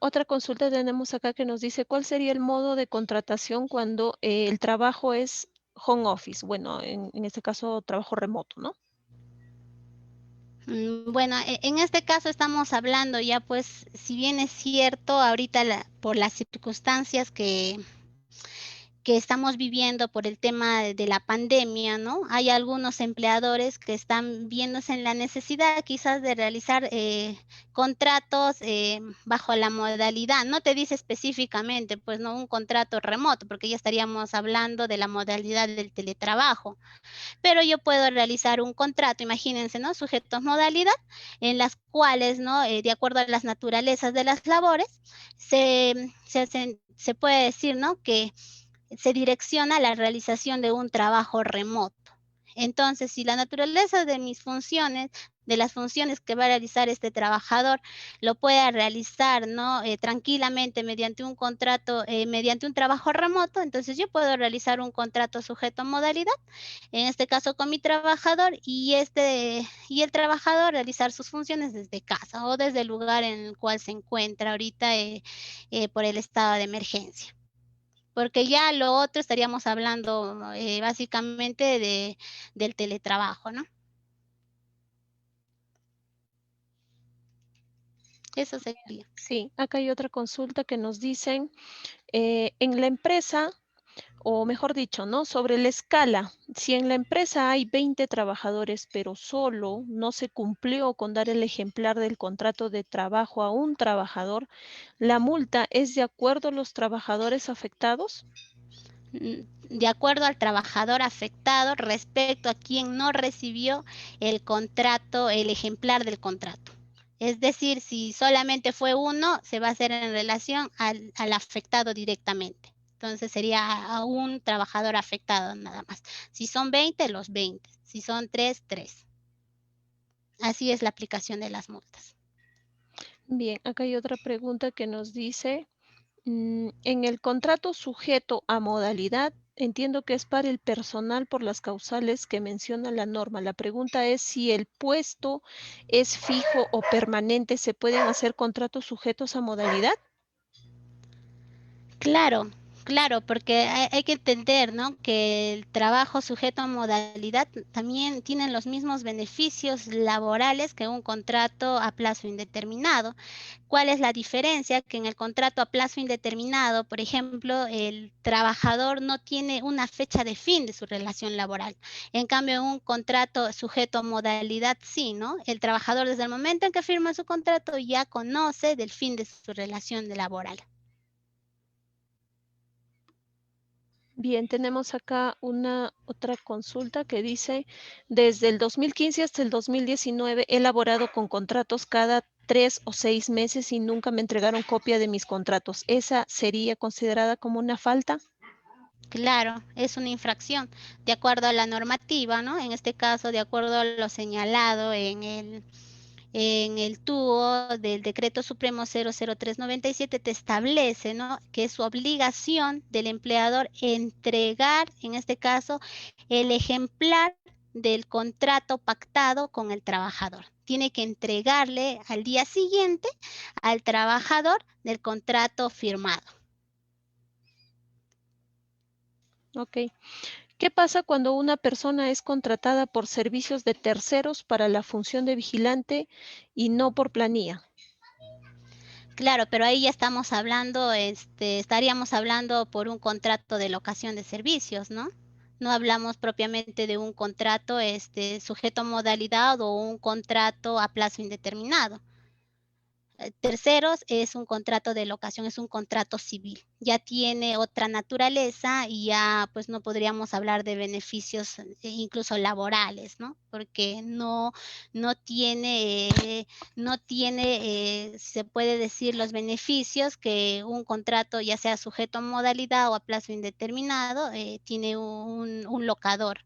Speaker 3: Otra consulta tenemos acá que nos dice, ¿cuál sería el modo de contratación cuando el trabajo es home office? Bueno, en este caso, trabajo remoto, ¿no?
Speaker 4: Bueno, en este caso estamos hablando ya pues, si bien es cierto, ahorita por las circunstancias que estamos viviendo por el tema de la pandemia, ¿no? Hay algunos empleadores que están viéndose en la necesidad quizás de realizar contratos bajo la modalidad, no te dice específicamente, pues no un contrato remoto, porque ya estaríamos hablando de la modalidad del teletrabajo, pero yo puedo realizar un contrato, imagínense, ¿no? Sujetos modalidad, en las cuales, ¿no? De acuerdo a las naturalezas de las labores, se puede decir, ¿no? Que se direcciona a la realización de un trabajo remoto. Entonces, si la naturaleza de mis funciones, de las funciones que va a realizar este trabajador, lo puede realizar, ¿no? Tranquilamente mediante un contrato, mediante un trabajo remoto, entonces yo puedo realizar un contrato sujeto a modalidad, en este caso con mi trabajador, y el trabajador realizar sus funciones desde casa o desde el lugar en el cual se encuentra ahorita por el estado de emergencia. Porque ya lo otro estaríamos hablando, básicamente del teletrabajo, ¿no? Eso sería.
Speaker 3: Sí, acá hay otra consulta que nos dicen, en la empresa, o mejor dicho, ¿no? Sobre la escala, si en la empresa hay 20 trabajadores, pero solo no se cumplió con dar el ejemplar del contrato de trabajo a un trabajador, ¿la multa es de acuerdo a los trabajadores afectados?
Speaker 4: De acuerdo al trabajador afectado respecto a quien no recibió el contrato, el ejemplar del contrato. Es decir, si solamente fue uno, se va a hacer en relación al afectado directamente. Entonces sería a un trabajador afectado nada más. Si son 20, los 20. Si son 3, 3. Así es la aplicación de las multas.
Speaker 3: Bien, acá hay otra pregunta que nos dice, en el contrato sujeto a modalidad, entiendo que es para el personal por las causales que menciona la norma. La pregunta es si el puesto es fijo o permanente, ¿se pueden hacer contratos sujetos a modalidad?
Speaker 4: Claro, claro, porque hay que entender, ¿no? Que el trabajo sujeto a modalidad también tiene los mismos beneficios laborales que un contrato a plazo indeterminado. ¿Cuál es la diferencia? Que en el contrato a plazo indeterminado, por ejemplo, el trabajador no tiene una fecha de fin de su relación laboral. En cambio, en un contrato sujeto a modalidad, sí, ¿no? El trabajador desde el momento en que firma su contrato ya conoce del fin de su relación laboral.
Speaker 3: Bien, tenemos acá una otra consulta que dice, desde el 2015 hasta el 2019 he elaborado con contratos cada 3 o 6 meses y nunca me entregaron copia de mis contratos. ¿Esa sería considerada como una falta?
Speaker 4: Claro, es una infracción de acuerdo a la normativa, ¿no? En este caso, de acuerdo a lo señalado en el TUO del Decreto Supremo 00397, te establece, ¿no? Que es su obligación del empleador entregar, en este caso, el ejemplar del contrato pactado con el trabajador. Tiene que entregarle al día siguiente al trabajador del contrato firmado.
Speaker 3: Ok. ¿Qué pasa cuando una persona es contratada por servicios de terceros para la función de vigilante y no por planilla?
Speaker 4: Claro, pero ahí ya estamos hablando, estaríamos hablando por un contrato de locación de servicios, ¿no? No hablamos propiamente de un contrato, sujeto a modalidad o un contrato a plazo indeterminado. terceros es un contrato de locación, es un contrato civil. Ya tiene otra naturaleza y ya pues no podríamos hablar de beneficios incluso laborales, ¿no? Porque no tiene, se puede decir, los beneficios que un contrato, ya sea sujeto a modalidad o a plazo indeterminado, tiene un locador.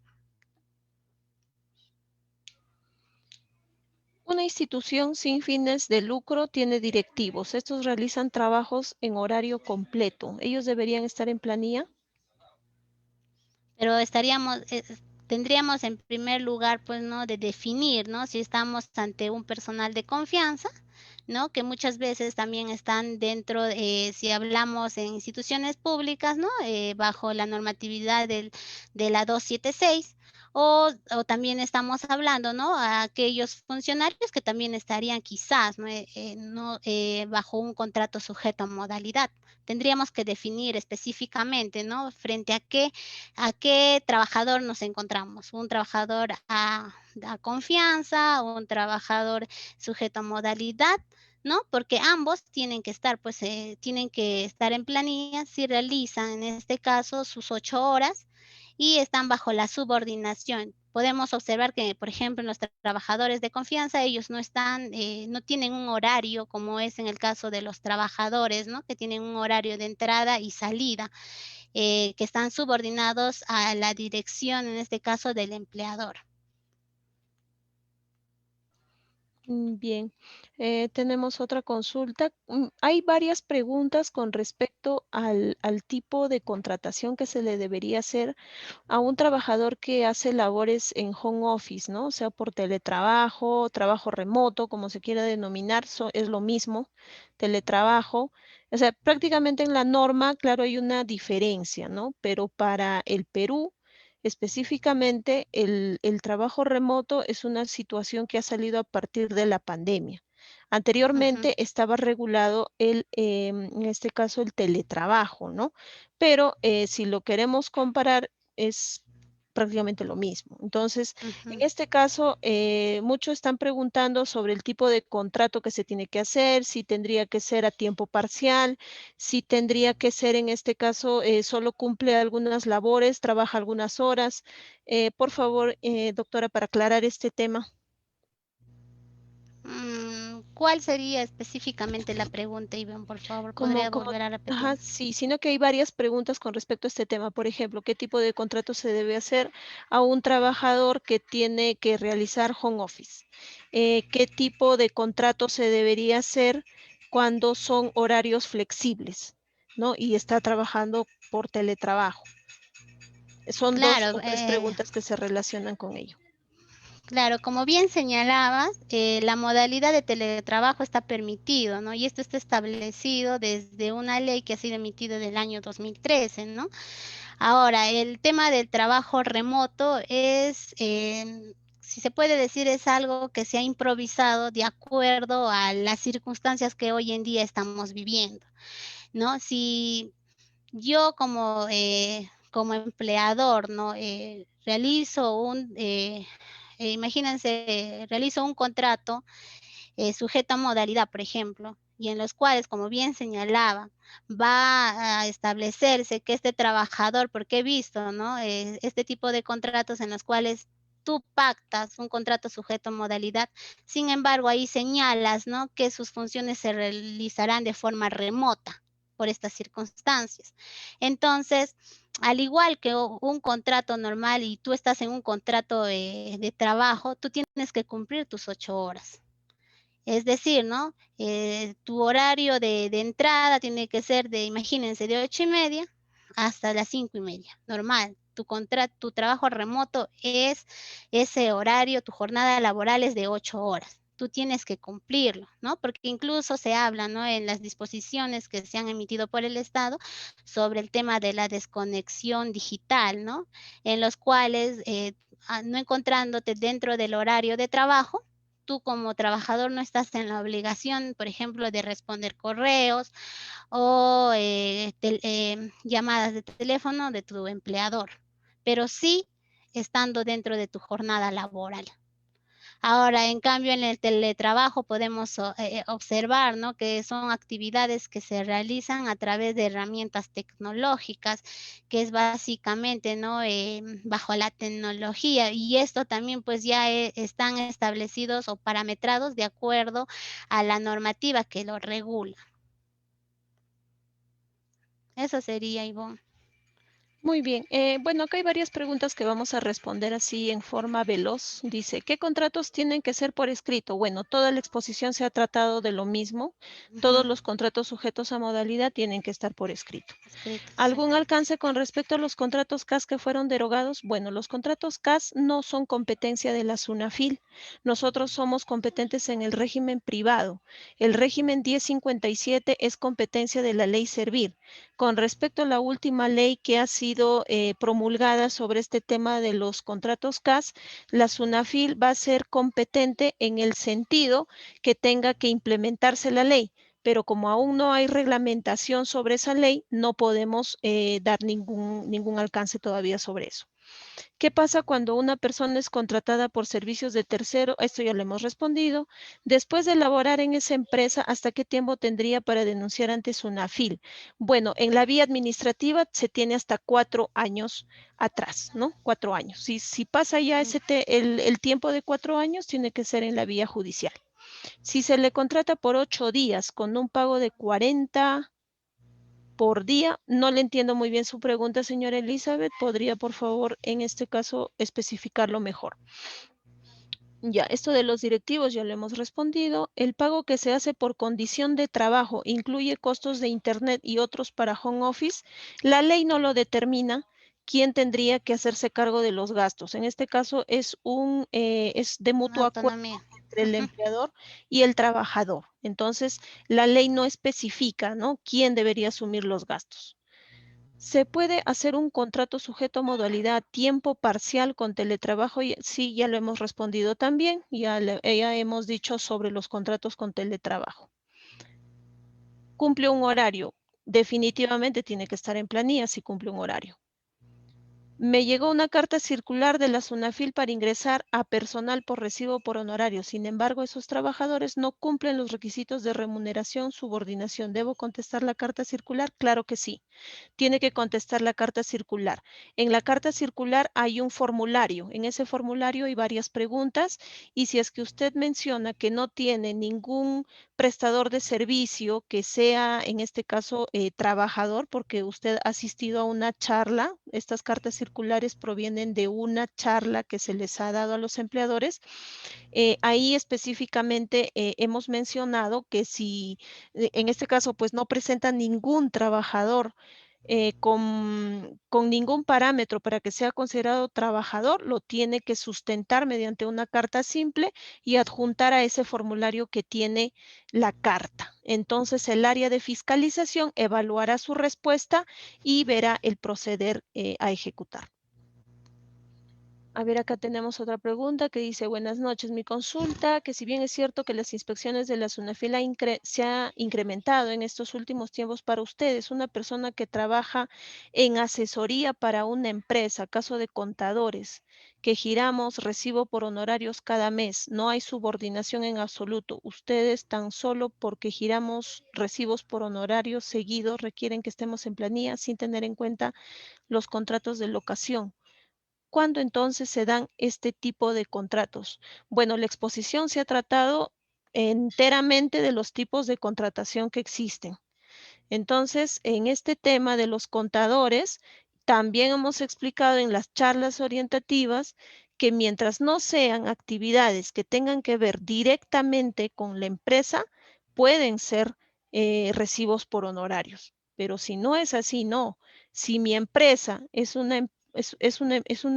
Speaker 3: Una institución sin fines de lucro tiene directivos. Estos realizan trabajos en horario completo. ¿Ellos deberían estar en planilla?
Speaker 4: Pero tendríamos en primer lugar, pues, ¿no?, de definir, ¿no?, si estamos ante un personal de confianza, ¿no?, que muchas veces también están dentro, si hablamos en instituciones públicas, ¿no?, bajo la normatividad de la 276, o también estamos hablando, ¿no?, a aquellos funcionarios que también estarían quizás, bajo un contrato sujeto a modalidad. Tendríamos que definir específicamente, ¿no?, frente a qué trabajador nos encontramos. Un trabajador a confianza, un trabajador sujeto a modalidad, ¿no? Porque ambos tienen que estar, pues, tienen que estar en planilla si realizan, en este caso, sus 8 horas y están bajo la subordinación. Podemos observar que, por ejemplo, los trabajadores de confianza, ellos no están, no tienen un horario como es en el caso de los trabajadores, ¿no?, que tienen un horario de entrada y salida, que están subordinados a la dirección, en este caso, del empleador.
Speaker 3: Bien, tenemos otra consulta. Hay varias preguntas con respecto al tipo de contratación que se le debería hacer a un trabajador que hace labores en home office, ¿no? O sea, por teletrabajo, trabajo remoto, como se quiera denominar, es lo mismo, teletrabajo. O sea, prácticamente en la norma, claro, hay una diferencia, ¿no? Pero para el Perú, específicamente, el trabajo remoto es una situación que ha salido a partir de la pandemia.
Speaker 4: Ujú,
Speaker 3: Anteriormente estaba regulado en este caso, el teletrabajo, ¿no? Pero si lo queremos comparar, es prácticamente lo mismo. Entonces, en
Speaker 4: ujú.
Speaker 3: este caso, muchos están preguntando sobre el tipo de contrato que se tiene que hacer, si tendría que ser a tiempo parcial, si tendría que ser, en este caso, solo cumple algunas labores, trabaja algunas horas. Por favor, doctora, para aclarar este tema.
Speaker 4: ¿Cuál sería específicamente la pregunta, Iván? Por favor,
Speaker 3: Como,
Speaker 4: ¿podría
Speaker 3: como,
Speaker 4: volver a
Speaker 3: ajá,
Speaker 4: repetirme?
Speaker 3: sí, sino que hay varias preguntas con respecto a este tema. Por ejemplo, ¿qué tipo de contrato se debe hacer a un trabajador que tiene que realizar home office? ¿Qué tipo de contrato se debería hacer cuando son horarios flexibles, ¿no? Y está trabajando por teletrabajo. Son dos
Speaker 4: Claro,
Speaker 3: o tres preguntas que se relacionan con ello.
Speaker 4: claro, como bien señalabas, la modalidad de teletrabajo está permitido, ¿no? Y esto está establecido desde una ley que ha sido emitida del año 2013, ¿no? Ahora, el tema del trabajo remoto es, si se puede decir, es algo que se ha improvisado de acuerdo a las circunstancias que hoy en día estamos viviendo, ¿no? Si yo como empleador, ¿no? Realizo imagínense, realizo un contrato sujeto a modalidad, por ejemplo, y en los cuales, como bien señalaba, va a establecerse que este trabajador, porque he visto, ¿no? Este tipo de contratos en los cuales tú pactas un contrato sujeto a modalidad, sin embargo, ahí señalas, ¿no?, que sus funciones se realizarán de forma remota por estas circunstancias. Entonces, al igual que un contrato normal y tú estás en un contrato de trabajo, tú tienes que cumplir tus 8 horas. Es decir, ¿no? Tu horario de entrada tiene que ser de, imagínense, de 8:30 hasta las 5:30, normal. Tu trabajo remoto es ese horario, tu jornada laboral es de 8 horas. Tú tienes que cumplirlo, ¿no? Porque incluso se habla, ¿no?, en las disposiciones que se han emitido por el Estado sobre el tema de la desconexión digital, ¿no? En los cuales, no encontrándote dentro del horario de trabajo, tú como trabajador no estás en la obligación, por ejemplo, de responder correos o llamadas de teléfono de tu empleador, pero sí estando dentro de tu jornada laboral. Ahora, en cambio, en el teletrabajo podemos observar, ¿no?, que son actividades que se realizan a través de herramientas tecnológicas, que es básicamente, ¿no?, bajo la tecnología. Y esto también pues ya están establecidos o parametrados de acuerdo a la normativa que lo regula. Eso sería, Ivonne.
Speaker 3: Muy bien. Bueno, acá hay varias preguntas que vamos a responder así en forma veloz. Dice, ¿qué contratos tienen que ser por escrito? Bueno, toda la exposición se ha tratado de lo mismo. Todos los contratos sujetos a modalidad tienen que estar por escrito.
Speaker 4: Escrito, sí.
Speaker 3: ¿Algún alcance con respecto a los contratos CAS que fueron derogados? Bueno, los contratos CAS no son competencia de la SUNAFIL. Nosotros somos competentes en el régimen privado. El régimen 1057 es competencia de la ley Servir. Con respecto a la última ley que ha sido promulgada sobre este tema de los contratos CAS, la SUNAFIL va a ser competente en el sentido que tenga que implementarse la ley, pero como aún no hay reglamentación sobre esa ley, no podemos dar ningún alcance todavía sobre eso. ¿Qué pasa cuando una persona es contratada por servicios de tercero? Esto ya lo hemos respondido. Después de laborar en esa empresa, ¿hasta qué tiempo tendría para denunciar ante SUNAFIL? Bueno, en la vía administrativa se tiene hasta 4 años atrás, ¿no? 4 años. Si pasa ya el tiempo de 4 años, tiene que ser en la vía judicial. Si se le contrata por 8 días con un pago de 40 por día, no le entiendo muy bien su pregunta, señora Elizabeth. ¿Podría, por favor, en este caso, especificarlo mejor? Ya, esto de los directivos ya lo hemos respondido. El pago que se hace por condición de trabajo incluye costos de internet y otros para home office. La ley no lo determina. ¿Quién tendría que hacerse cargo de los gastos? En este caso es de mutuo acuerdo
Speaker 4: Autonomía.
Speaker 3: entre el empleador y el trabajador. Entonces, la ley no especifica, ¿no?, quién debería asumir los gastos. ¿Se puede hacer un contrato sujeto a modalidad tiempo parcial con teletrabajo? Sí, ya lo hemos respondido también. Ya hemos dicho sobre los contratos con teletrabajo. ¿Cumple un horario? Definitivamente tiene que estar en planilla si cumple un horario. Me llegó una carta circular de la SUNAFIL para ingresar a personal por recibo por honorario. Sin embargo, esos trabajadores no cumplen los requisitos de remuneración, subordinación. ¿Debo contestar la carta circular? Claro que sí. Tiene que contestar la carta circular. En la carta circular hay un formulario. En ese formulario hay varias preguntas y si es que usted menciona que no tiene ningún prestador de servicio que sea, en este caso, trabajador, porque usted ha asistido a una charla, estas cartas circulares provienen de una charla que se les ha dado a los empleadores. Ahí específicamente hemos mencionado que si en este caso pues no presenta ningún trabajador con ningún parámetro para que sea considerado trabajador, lo tiene que sustentar mediante una carta simple y adjuntar a ese formulario que tiene la carta. Entonces el área de fiscalización evaluará su respuesta y verá el proceder a ejecutar. A ver, acá tenemos otra pregunta que dice, buenas noches, mi consulta, que si bien es cierto que las inspecciones de la SUNAFIL se ha incrementado en estos últimos tiempos para ustedes, una persona que trabaja en asesoría para una empresa, caso de contadores, que giramos recibo por honorarios cada mes, no hay subordinación en absoluto, ustedes tan solo porque giramos recibos por honorarios seguidos requieren que estemos en planilla sin tener en cuenta los contratos de locación. ¿Cuándo entonces se dan este tipo de contratos? Bueno, la exposición se ha tratado enteramente de los tipos de contratación que existen. Entonces, en este tema de los contadores, también hemos explicado en las charlas orientativas que mientras no sean actividades que tengan que ver directamente con la empresa, pueden ser recibos por honorarios. Pero si no es así, no. Si mi empresa es una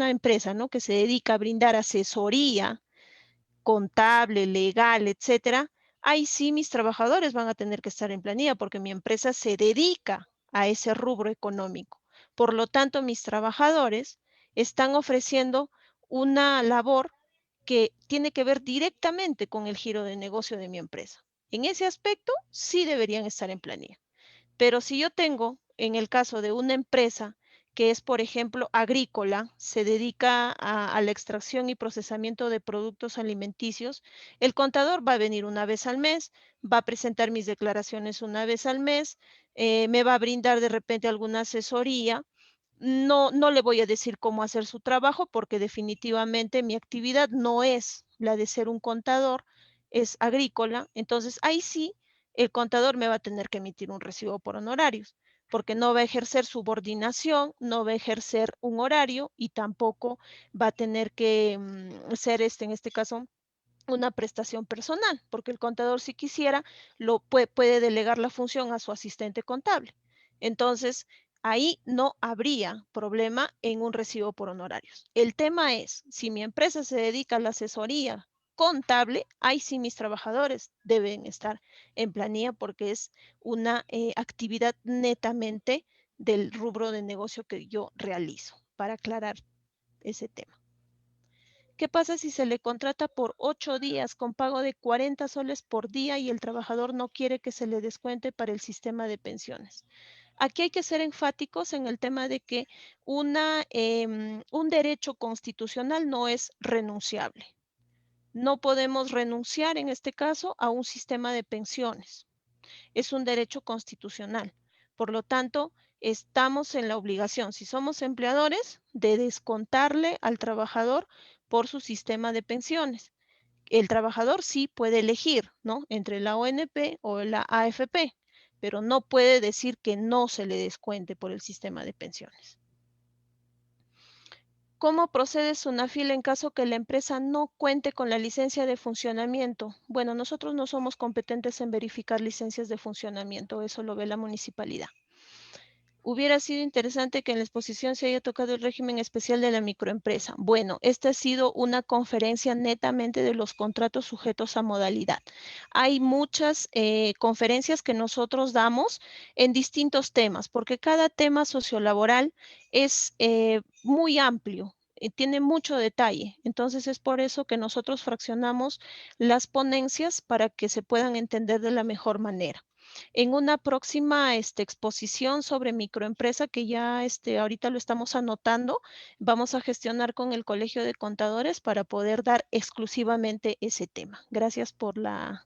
Speaker 3: empresa, ¿no?, que se dedica a brindar asesoría contable, legal, etcétera, ahí sí mis trabajadores van a tener que estar en planilla porque mi empresa se dedica a ese rubro económico. Por lo tanto, mis trabajadores están ofreciendo una labor que tiene que ver directamente con el giro de negocio de mi empresa. En ese aspecto, sí deberían estar en planilla. Pero si yo tengo, en el caso de una empresa que es, por ejemplo, agrícola, se dedica a la extracción y procesamiento de productos alimenticios, el contador va a venir una vez al mes, va a presentar mis declaraciones una vez al mes, me va a brindar de repente alguna asesoría. No le voy a decir cómo hacer su trabajo porque definitivamente mi actividad no es la de ser un contador, es agrícola. Entonces, ahí sí, el contador me va a tener que emitir un recibo por honorarios, porque no va a ejercer subordinación, no va a ejercer un horario y tampoco va a tener que ser en este caso, una prestación personal, porque el contador, si quisiera, puede delegar la función a su asistente contable. Entonces, ahí no habría problema en un recibo por honorarios. El tema es, si mi empresa se dedica a la asesoría contable, ahí sí mis trabajadores deben estar en planilla porque es una actividad netamente del rubro de negocio que yo realizo, para aclarar ese tema. ¿Qué pasa si se le contrata por 8 días con pago de 40 soles por día y el trabajador no quiere que se le descuente para el sistema de pensiones? Aquí hay que ser enfáticos en el tema de que un derecho constitucional no es renunciable. No podemos renunciar en este caso a un sistema de pensiones. Es un derecho constitucional. Por lo tanto, estamos en la obligación, si somos empleadores, de descontarle al trabajador por su sistema de pensiones. El trabajador sí puede elegir, ¿no? Entre la ONP o la AFP, pero no puede decir que no se le descuente por el sistema de pensiones. ¿Cómo procede Sunafil en caso que la empresa no cuente con la licencia de funcionamiento? Bueno, nosotros no somos competentes en verificar licencias de funcionamiento, eso lo ve la municipalidad. Hubiera sido interesante que en la exposición se haya tocado el régimen especial de la microempresa. Bueno, esta ha sido una conferencia netamente de los contratos sujetos a modalidad. Hay muchas conferencias que nosotros damos en distintos temas, porque cada tema sociolaboral es muy amplio. Tiene mucho detalle, entonces es por eso que nosotros fraccionamos las ponencias para que se puedan entender de la mejor manera. En una próxima exposición sobre microempresa, que ya ahorita lo estamos anotando, vamos a gestionar con el Colegio de Contadores para poder dar exclusivamente ese tema. Gracias por la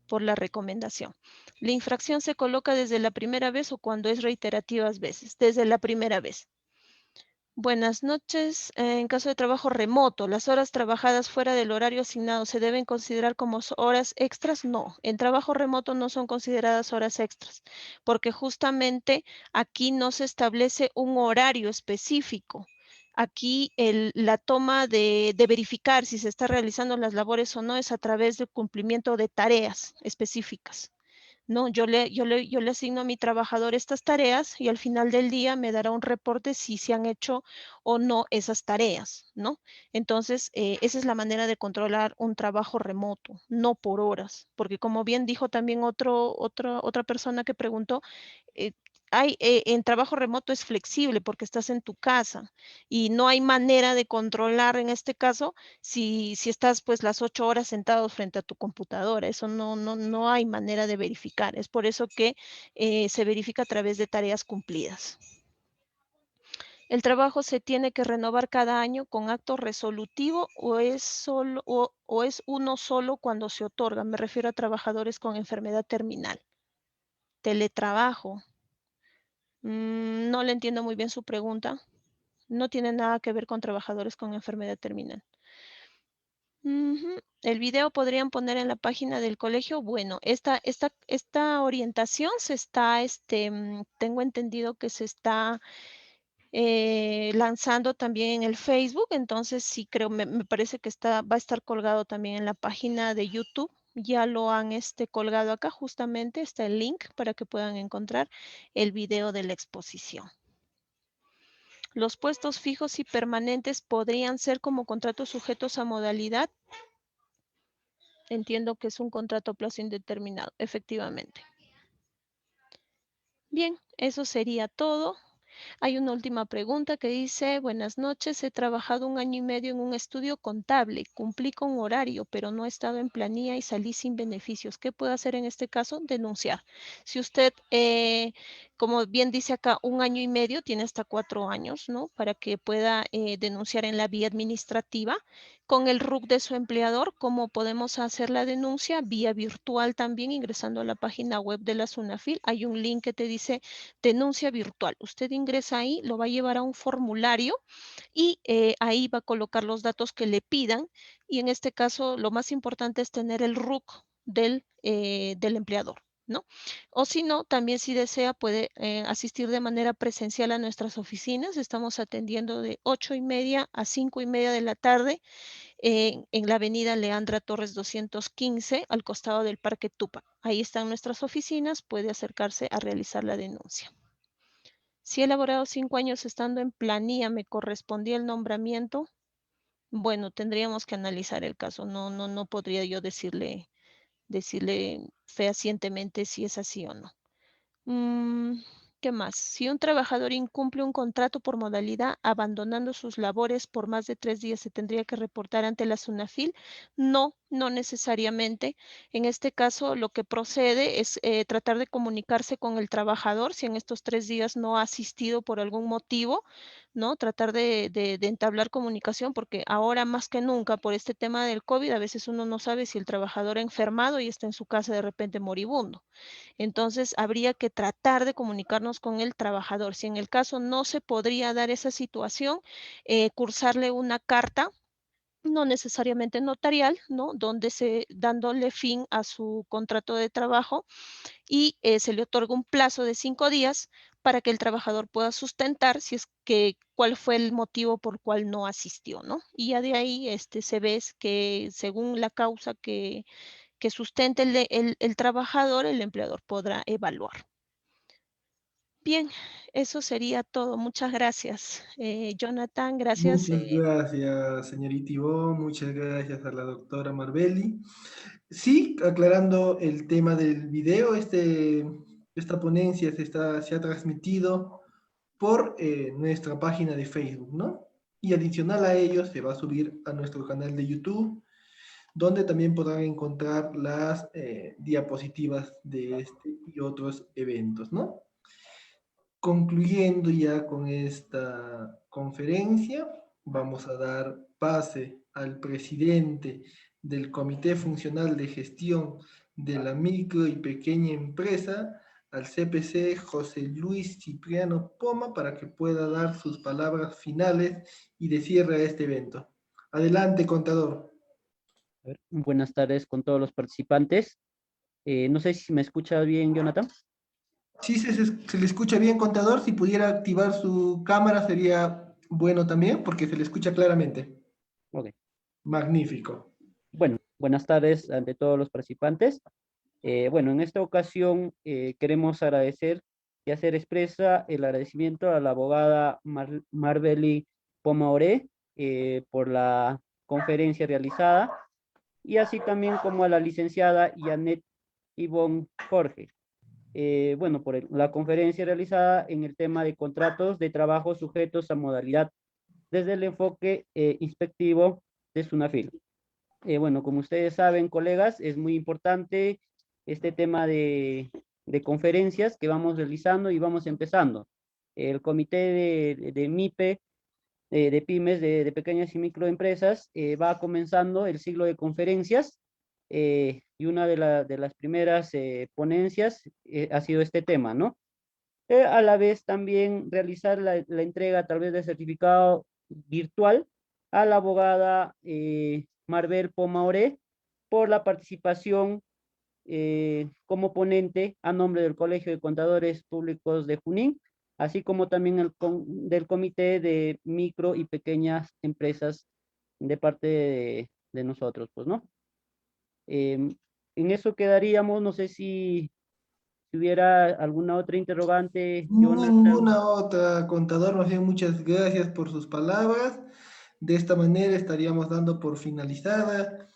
Speaker 3: recomendación. ¿La infracción se coloca desde la primera vez o cuando es reiterativas veces? Desde la primera vez. Buenas noches. En caso de trabajo remoto, ¿las horas trabajadas fuera del horario asignado se deben considerar como horas extras? No, en trabajo remoto no son consideradas horas extras, porque justamente aquí no se establece un horario específico. Aquí la toma de verificar si se está realizando las labores o no es a través del cumplimiento de tareas específicas. No, yo le asigno a mi trabajador estas tareas y al final del día me dará un reporte si se han hecho o no esas tareas, ¿no? Entonces, esa es la manera de controlar un trabajo remoto, no por horas, porque como bien dijo también otra persona que preguntó, eh, en trabajo remoto es flexible porque estás en tu casa y no hay manera de controlar en este caso si estás pues las 8 horas sentado frente a tu computadora. Eso no hay manera de verificar. Es por eso que se verifica a través de tareas cumplidas. ¿El trabajo se tiene que renovar cada año con acto resolutivo o es uno solo cuando se otorga? Me refiero a trabajadores con enfermedad terminal. Teletrabajo. No le entiendo muy bien su pregunta. No tiene nada que ver con trabajadores con enfermedad terminal. El video podrían poner en la página del colegio. Bueno, esta orientación se está, tengo entendido que se está lanzando también en el Facebook. Entonces sí creo, me parece que va a estar colgado también en la página de YouTube. Ya lo han colgado acá justamente, está el link para que puedan encontrar el video de la exposición. Los puestos fijos y permanentes podrían ser como contratos sujetos a modalidad. Entiendo que es un contrato a plazo indeterminado, efectivamente. Bien, eso sería todo. Hay una última pregunta que dice, buenas noches, he trabajado 1 año y medio en un estudio contable, cumplí con horario, pero no he estado en planilla y salí sin beneficios. ¿Qué puedo hacer en este caso? Denunciar. Si usted, como bien dice acá, 1 año y medio, tiene hasta 4 años, ¿no? Para que pueda denunciar en la vía administrativa con el RUC de su empleador. ¿Cómo podemos hacer la denuncia? Vía virtual también, ingresando a la página web de la SUNAFIL. Hay un link que te dice denuncia virtual. Usted ingresa ahí, lo va a llevar a un formulario y ahí va a colocar los datos que le pidan. Y en este caso, lo más importante es tener el RUC del empleador, ¿no? O si no, también si desea puede asistir de manera presencial a nuestras oficinas. Estamos atendiendo de 8:30 a 5:30 de la tarde en la avenida Leandra Torres 215, al costado del Parque Tupac. Ahí están nuestras oficinas, puede acercarse a realizar la denuncia. Si he elaborado 5 años estando en planilla, ¿me correspondía el nombramiento? Bueno, tendríamos que analizar el caso. No podría yo decirle fehacientemente si es así o no. ¿Qué más? Si un trabajador incumple un contrato por modalidad, abandonando sus labores por más de 3 días, ¿se tendría que reportar ante la SUNAFIL? No, no necesariamente. En este caso, lo que procede es tratar de comunicarse con el trabajador si en estos 3 días no ha asistido por algún motivo, ¿no? Tratar de entablar comunicación, porque ahora más que nunca, por este tema del COVID, a veces uno no sabe si el trabajador ha enfermado y está en su casa de repente moribundo. Entonces, habría que tratar de comunicarnos con el trabajador. Si en el caso no se podría dar esa situación, cursarle una carta, no necesariamente notarial, ¿no? Dándole fin a su contrato de trabajo y se le otorga un plazo de 5 días para que el trabajador pueda sustentar si es que cuál fue el motivo por cual no asistió, ¿no? Y ya de ahí se ve que según la causa que sustente el trabajador, el empleador podrá evaluar. Bien, eso sería todo. Muchas gracias. Jonathan, gracias.
Speaker 1: Muchas gracias, señorita Ivonne, muchas gracias a la doctora Marbelli. Sí, aclarando el tema del video, esta ponencia se ha transmitido por nuestra página de Facebook, ¿no? Y adicional a ello se va a subir a nuestro canal de YouTube, donde también podrán encontrar las diapositivas de este y otros eventos, ¿no? Concluyendo ya con esta conferencia, vamos a dar pase al presidente del Comité Funcional de Gestión de la Micro y Pequeña Empresa, al CPC José Luis Cipriano Poma, para que pueda dar sus palabras finales y de cierre a este evento. Adelante, contador.
Speaker 5: Buenas tardes con todos los participantes. No sé si me escucha bien, Jonathan.
Speaker 1: Sí, se le escucha bien, contador. Si pudiera activar su cámara sería bueno también, porque se le escucha claramente.
Speaker 5: Ok.
Speaker 1: Magnífico.
Speaker 5: Bueno, buenas tardes ante todos los participantes. Bueno, en esta ocasión queremos agradecer y hacer expresa el agradecimiento a la abogada Marbelli Pomaoré por la conferencia realizada y así también como a la licenciada Janet Ivonne Jorge. Bueno, por la conferencia realizada en el tema de contratos de trabajo sujetos a modalidad desde el enfoque inspectivo de SUNAFIL. Bueno, como ustedes saben, colegas, es muy importante este tema de conferencias que vamos realizando y vamos empezando. El comité de MIPE, de pymes, de pequeñas y microempresas, va comenzando el ciclo de conferencias y una de las primeras ponencias ha sido este tema, ¿no? A la vez también realizar la entrega a través de certificado virtual a la abogada Marbel Pomaoré por la participación como ponente a nombre del Colegio de Contadores Públicos de Junín, así como también del Comité de Micro y Pequeñas Empresas de parte de nosotros, pues, ¿no? En eso quedaríamos, no sé si hubiera alguna otra interrogante, Jonathan.
Speaker 1: Ninguna otra, contador. Más bien, muchas gracias por sus palabras. De esta manera estaríamos dando por finalizada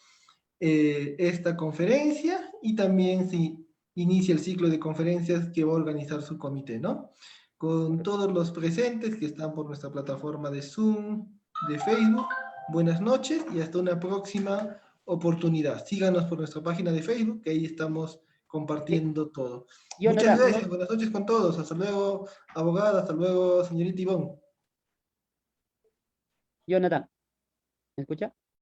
Speaker 1: esta conferencia y también si inicia el ciclo de conferencias que va a organizar su comité, ¿no? con todos los presentes que están por nuestra plataforma de Zoom, de Facebook. Buenas noches y hasta una próxima oportunidad. Síganos por nuestra página de Facebook, que ahí estamos compartiendo todo.
Speaker 5: Jonathan,
Speaker 1: Muchas gracias, buenas noches con todos. Hasta luego, abogada, hasta luego, señorita Ivonne.
Speaker 5: Jonathan, ¿me escucha?